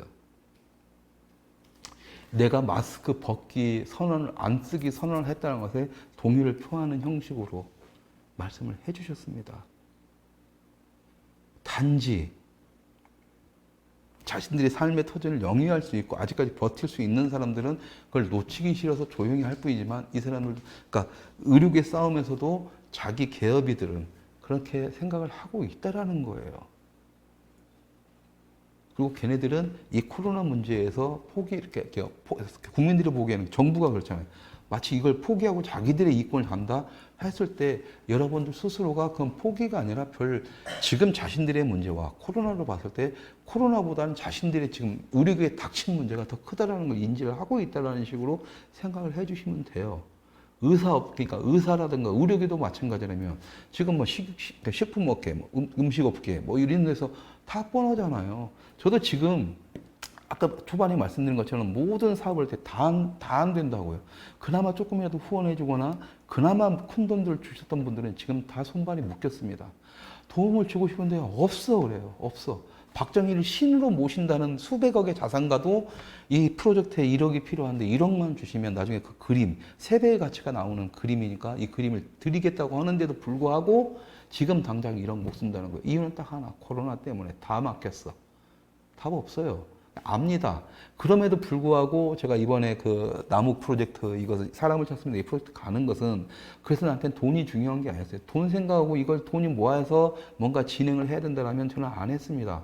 A: 내가 마스크 벗기 선언을 안 쓰기 선언을 했다는 것에 동의를 표하는 형식으로 말씀을 해주셨습니다. 단지 자신들의 삶의 터전을 영위할 수 있고 아직까지 버틸 수 있는 사람들은 그걸 놓치기 싫어서 조용히 할 뿐이지만 이 사람들도, 그러니까 의료계 싸움에서도 자기 계열이들은 그렇게 생각을 하고 있다라는 거예요. 그리고 걔네들은 이 코로나 문제에서 국민들이 보기에는 정부가 그렇잖아요. 마치 이걸 포기하고 자기들의 이권을 간다 했을 때 여러분들 스스로가 그건 포기가 아니라 지금 자신들의 문제와 코로나로 봤을 때 코로나보다는 자신들의 지금 의료계에 닥친 문제가 더 크다라는 걸 인지를 하고 있다라는 식으로 생각을 해주시면 돼요. 그러니까 의사라든가 의료계도 마찬가지라면 지금 식품업계, 음식업계 이런 데서 다 뻔하잖아요. 저도 지금 아까 초반에 말씀드린 것처럼 모든 사업을 다 안 된다고요. 그나마 조금이라도 후원해주거나 그나마 큰 돈들을 주셨던 분들은 지금 다 손발이 묶였습니다. 도움을 주고 싶은데 없어 그래요. 없어. 박정희를 신으로 모신다는 수백억의 자산가도 이 프로젝트에 1억이 필요한데 1억만 주시면 나중에 그 그림, 3배의 가치가 나오는 그림이니까 이 그림을 드리겠다고 하는데도 불구하고 지금 당장 1억 못 쓴다는 거예요. 이유는 딱 하나. 코로나 때문에 다 막혔어. 답 없어요. 압니다. 그럼에도 불구하고 제가 이번에 그 나무 프로젝트 이거 사람을 찾습니다. 이 프로젝트 가는 것은 그래서 나한테는 돈이 중요한 게 아니었어요. 돈 생각하고 이걸 돈이 모아서 뭔가 진행을 해야 된다면 저는 안 했습니다.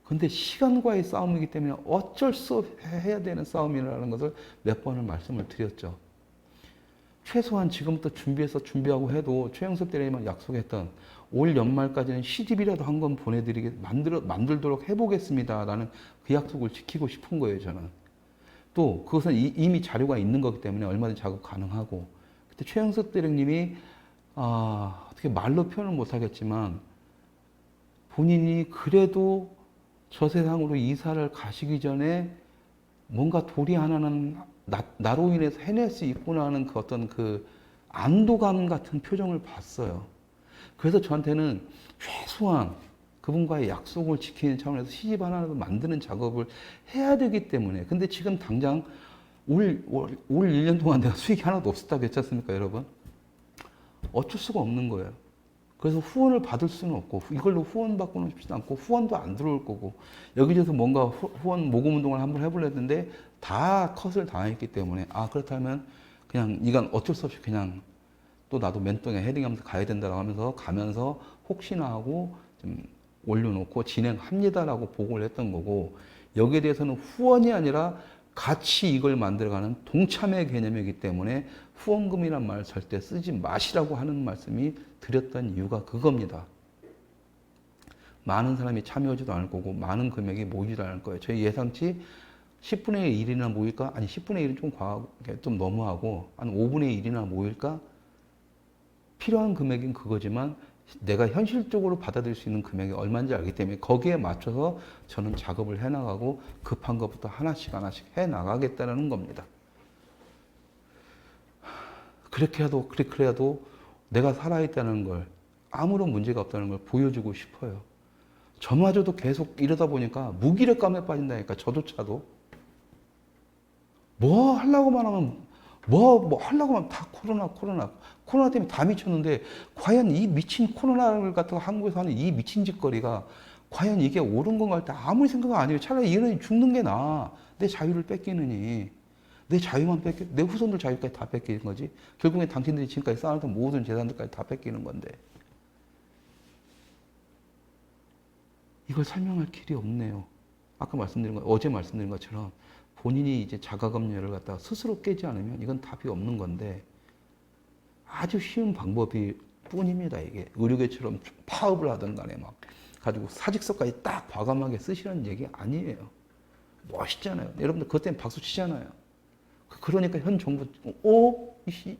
A: 근데 시간과의 싸움이기 때문에 어쩔 수 없이 해야 되는 싸움이라는 것을 몇 번을 말씀을 드렸죠. 최소한 지금부터 준비하고 해도 최영섭 대리님만 약속했던 올 연말까지는 시집이라도 한 권 만들도록 해보겠습니다라는 그 약속을 지키고 싶은 거예요, 저는. 또 그것은 이미 자료가 있는 거기 때문에 얼마든지 작업 가능하고. 그때 최영섭 대리님이 어떻게 말로 표현을 못하겠지만 본인이 그래도 저 세상으로 이사를 가시기 전에 뭔가 도리 하나는 나로 인해서 해낼 수 있구나 하는 그 어떤 그 안도감 같은 표정을 봤어요. 그래서 저한테는 최소한 그분과의 약속을 지키는 차원에서 시집 하나라도 만드는 작업을 해야 되기 때문에. 근데 지금 당장 올 1년 동안 내가 수익이 하나도 없었다고 했지 않습니까, 여러분? 어쩔 수가 없는 거예요. 그래서 후원을 받을 수는 없고 이걸로 후원 받고는 싶지도 않고 후원도 안 들어올 거고 여기저기서 뭔가 후원 모금 운동을 한번 해보려 했는데 다 컷을 당했기 때문에 아 그렇다면 그냥 이건 어쩔 수 없이 그냥 또 나도 맨땅에 헤딩하면서 가야 된다고 하면서 가면서 혹시나 하고 좀 올려놓고 진행합니다라고 보고를 했던 거고 여기에 대해서는 후원이 아니라 같이 이걸 만들어가는 동참의 개념이기 때문에 후원금이란 말을 절대 쓰지 마시라고 하는 말씀이 드렸던 이유가 그겁니다. 많은 사람이 참여하지도 않을 거고 많은 금액이 모이지도 않을 거예요. 저희 예상치 10분의 1이나 모일까? 아니 10분의 1은 좀 과하게 좀 너무하고 한 5분의 1이나 모일까? 필요한 금액인 그거지만 내가 현실적으로 받아들일 수 있는 금액이 얼마인지 알기 때문에 거기에 맞춰서 저는 작업을 해나가고 급한 것부터 하나씩 해나가겠다는 겁니다. 그래도 내가 살아있다는 걸 아무런 문제가 없다는 걸 보여주고 싶어요. 저마저도 계속 이러다 보니까 무기력감에 빠진다니까 저조차도 뭐 하려고만 하면 뭐 하려고 하면 다 코로나 때문에 다 미쳤는데 과연 이 미친 코로나를 갖다가 한국에서 하는 이 미친 짓거리가 과연 이게 옳은 건가 할 때 아무리 생각 안 해요. 차라리 이런 죽는 게 나아. 내 자유를 뺏기느니 내 자유만 내 후손들 자유까지 다 뺏기는 거지. 결국에 당신들이 지금까지 쌓아놓던 모든 재산들까지 다 뺏기는 건데 이걸 설명할 길이 없네요. 어제 말씀드린 것처럼 본인이 이제 자가검열을 갖다가 스스로 깨지 않으면 이건 답이 없는 건데 아주 쉬운 방법이 뿐입니다. 이게 의료계처럼 파업을 하든 간에 막 가지고 사직서까지 딱 과감하게 쓰시라는 얘기 아니에요. 멋있잖아요. 여러분들 그것 때문에 박수 치잖아요. 그러니까 현 정부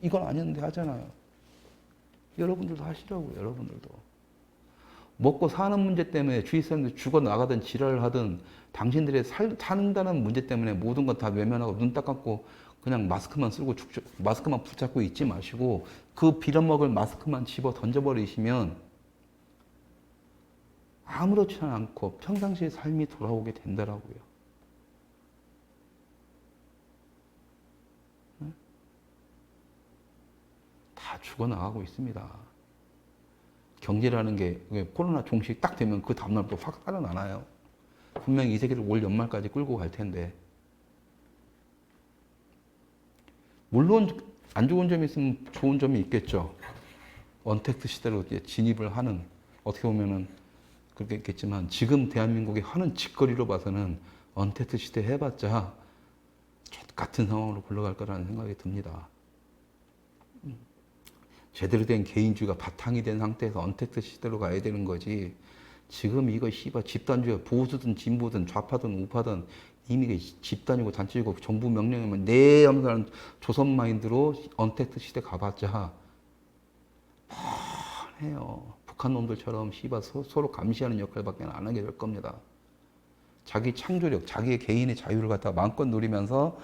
A: 이건 아니었는데 하잖아요. 여러분들도 하시라고요. 여러분들도. 먹고 사는 문제 때문에 주위 사람들 죽어나가든 지랄을 하든 당신들의 산다는 문제 때문에 모든 건 다 외면하고 눈 딱 감고 그냥 마스크만 쓰고 마스크만 붙잡고 있지 마시고 그 빌어먹을 마스크만 집어 던져버리시면 아무렇지 않고 평상시의 삶이 돌아오게 된다라고요. 다 죽어나가고 있습니다. 경제라는 게 코로나 종식 딱 되면 그 다음날 또 확 살아나나요? 분명히 이 세계를 올 연말까지 끌고 갈 텐데 물론 안 좋은 점이 있으면 좋은 점이 있겠죠. 언택트 시대로 이제 진입을 하는 어떻게 보면은 그렇게 있겠지만 지금 대한민국이 하는 짓거리로 봐서는 언택트 시대 해봤자 같은 상황으로 굴러갈 거라는 생각이 듭니다. 제대로 된 개인주의가 바탕이 된 상태에서 언택트 시대로 가야 되는 거지. 지금 이거 집단주의 보수든 진보든 좌파든 우파든 이미 집단이고 단체이고 정부 명령이면 네 하면서 조선 마인드로 언택트 시대 가봤자 뻔해요. 북한 놈들처럼 서로 감시하는 역할밖에 안 하게 될 겁니다. 자기 창조력, 자기의 개인의 자유를 갖다가 마음껏 누리면서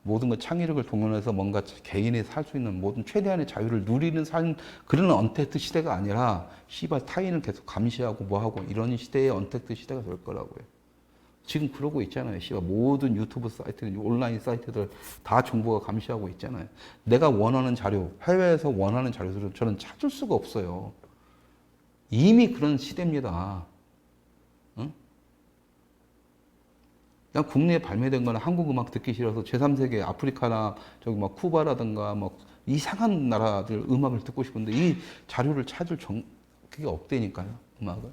A: 모든 것 창의력을 동원해서 뭔가 개인이 살 수 있는 모든 최대한의 자유를 누리는 삶 그런 언택트 시대가 아니라 타인을 계속 감시하고 뭐하고 이런 시대의 언택트 시대가 될 거라고요. 지금 그러고 있잖아요. 모든 유튜브 사이트, 온라인 사이트들 다 정부가 감시하고 있잖아요. 내가 원하는 자료, 해외에서 원하는 자료들을 저는 찾을 수가 없어요. 이미 그런 시대입니다. 응? 그냥 국내에 발매된 거는 한국 음악 듣기 싫어서 제3세계 아프리카나 저기 막 쿠바라든가 막 이상한 나라들 음악을 듣고 싶은데 이 자료를 찾을 그게 없다니까요. 음악을.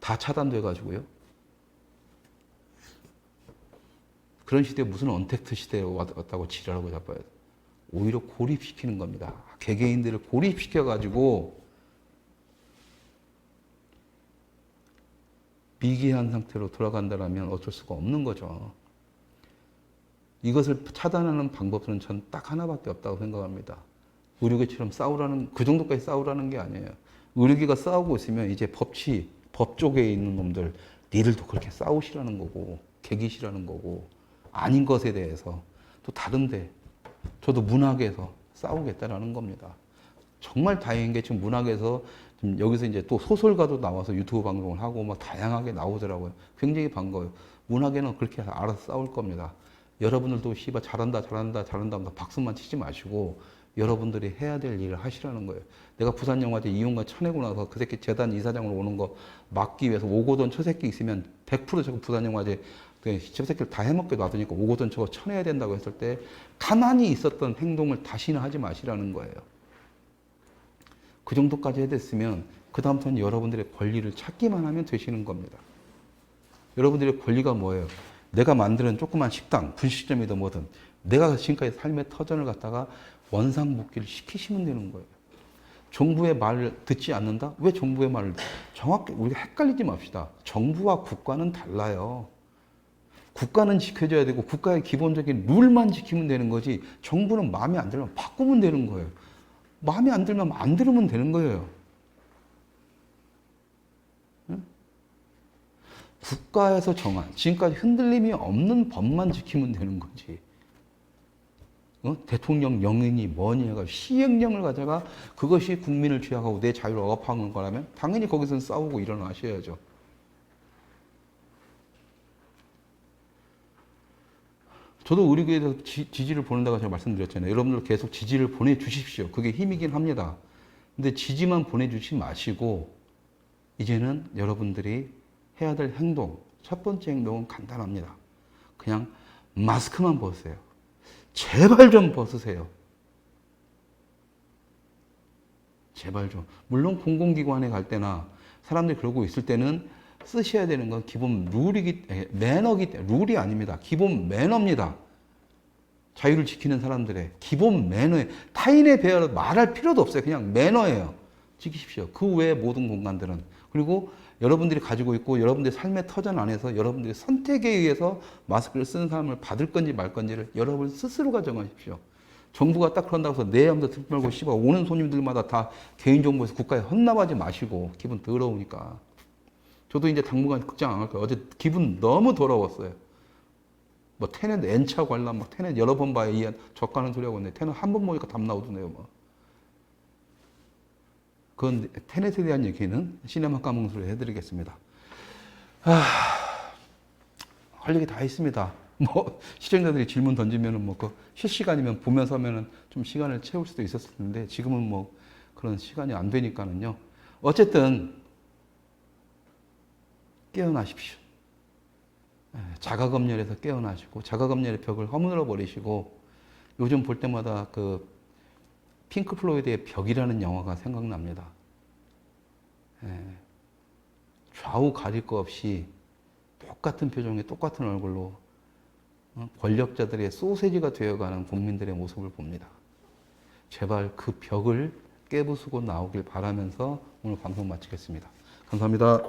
A: 다 차단돼 가지고요. 그런 시대에 무슨 언택트 시대에 왔다고 지랄하고 자빠요. 오히려 고립시키는 겁니다. 개개인들을 고립시켜 가지고 미개한 상태로 돌아간다면 어쩔 수가 없는 거죠. 이것을 차단하는 방법은 전 딱 하나밖에 없다고 생각합니다. 의료계처럼 그 정도까지 싸우라는 게 아니에요. 의료계가 싸우고 있으면 이제 법 쪽에 있는 놈들, 니들도 그렇게 싸우시라는 거고, 개기시라는 거고, 아닌 것에 대해서 또 다른데, 저도 문학에서 싸우겠다라는 겁니다. 정말 다행인 게 지금 문학에서 지금 여기서 이제 또 소설가도 나와서 유튜브 방송을 하고 막 다양하게 나오더라고요. 굉장히 반가워요. 문학에는 그렇게 알아서 싸울 겁니다. 여러분들도 잘한다 하면서 박수만 치지 마시고 여러분들이 해야 될 일을 하시라는 거예요. 내가 부산영화제 이용가 쳐내고 나서 그 새끼 재단 이사장으로 오는 거 막기 위해서 오고돈 저 새끼 있으면 100% 저거 부산영화제 저 새끼를 다 해먹게 놔두니까 오고돈 저거 쳐내야 된다고 했을 때 가만히 있었던 행동을 다시는 하지 마시라는 거예요. 그 정도까지 해댔으면 그 다음부터는 여러분들의 권리를 찾기만 하면 되시는 겁니다. 여러분들의 권리가 뭐예요? 내가 만드는 조그만 식당, 분식점이든 뭐든 내가 지금까지 삶의 터전을 갖다가 원상복귀를 시키시면 되는 거예요. 정부의 말을 듣지 않는다? 왜 정부의 말을 정확히 우리가 헷갈리지 맙시다. 정부와 국가는 달라요. 국가는 지켜줘야 되고 국가의 기본적인 룰만 지키면 되는 거지 정부는 마음에 안 들면 바꾸면 되는 거예요. 마음에 안 들면 안 들으면 되는 거예요. 응? 국가에서 정한 지금까지 흔들림이 없는 법만 지키면 되는 거지. 대통령 영인이 뭐니 해가지고 시행령을 가져가 그것이 국민을 죄악하고 내 자유를 억압하는 거라면 당연히 거기서는 싸우고 일어나셔야죠. 저도 의료계에서 지지를 보낸다고 제가 말씀드렸잖아요. 여러분들 계속 지지를 보내주십시오. 그게 힘이긴 합니다. 근데 지지만 보내주지 마시고 이제는 여러분들이 해야 될 행동, 첫 번째 행동은 간단합니다. 그냥 마스크만 벗으세요. 제발 좀 벗으세요. 제발 좀. 물론 공공기관에 갈 때나 사람들이 그러고 있을 때는 쓰셔야 되는 건 기본 매너기 때문에, 룰이 아닙니다. 기본 매너입니다. 자유를 지키는 사람들의 기본 매너에 타인에 대하여 말할 필요도 없어요. 그냥 매너예요. 지키십시오. 그 외의 모든 공간들은. 그리고 여러분들이 가지고 있고 여러분들의 삶의 터전 안에서 여러분들의 선택에 의해서 마스크를 쓰는 사람을 받을 건지 말 건지를 여러분 스스로가 정하십시오. 정부가 딱 그런다고 해서 내 하면서 듣지 말고 씨발 오는 손님들마다 다 개인정보에서 국가에 헌납하지 마시고 기분 더러우니까. 저도 이제 당분간 극장 안 갈 거예요. 어제 기분 너무 더러웠어요. 뭐 테넷 N차 관람 막 테넷 여러 번 봐야 이해 적가는 소리 하고 있는데 테넷 한 번 보니까 답 나오던데요. 뭐. 그건 테넷에 대한 얘기는 시네마 까몽수로 해드리겠습니다. 할 얘기 다 했습니다. 뭐 시청자들이 질문 던지면은 뭐 그 실시간이면 보면서 하면은 좀 시간을 채울 수도 있었을 텐데 지금은 뭐 그런 시간이 안 되니까는요. 어쨌든 깨어나십시오. 자가검열에서 깨어나시고 자가검열의 벽을 허물어 버리시고 요즘 볼 때마다 그 핑크 플로이드의 벽이라는 영화가 생각납니다. 좌우 가릴 거 없이 똑같은 표정에 똑같은 얼굴로 권력자들의 소세지가 되어가는 국민들의 모습을 봅니다. 제발 그 벽을 깨부수고 나오길 바라면서 오늘 방송 마치겠습니다. 감사합니다.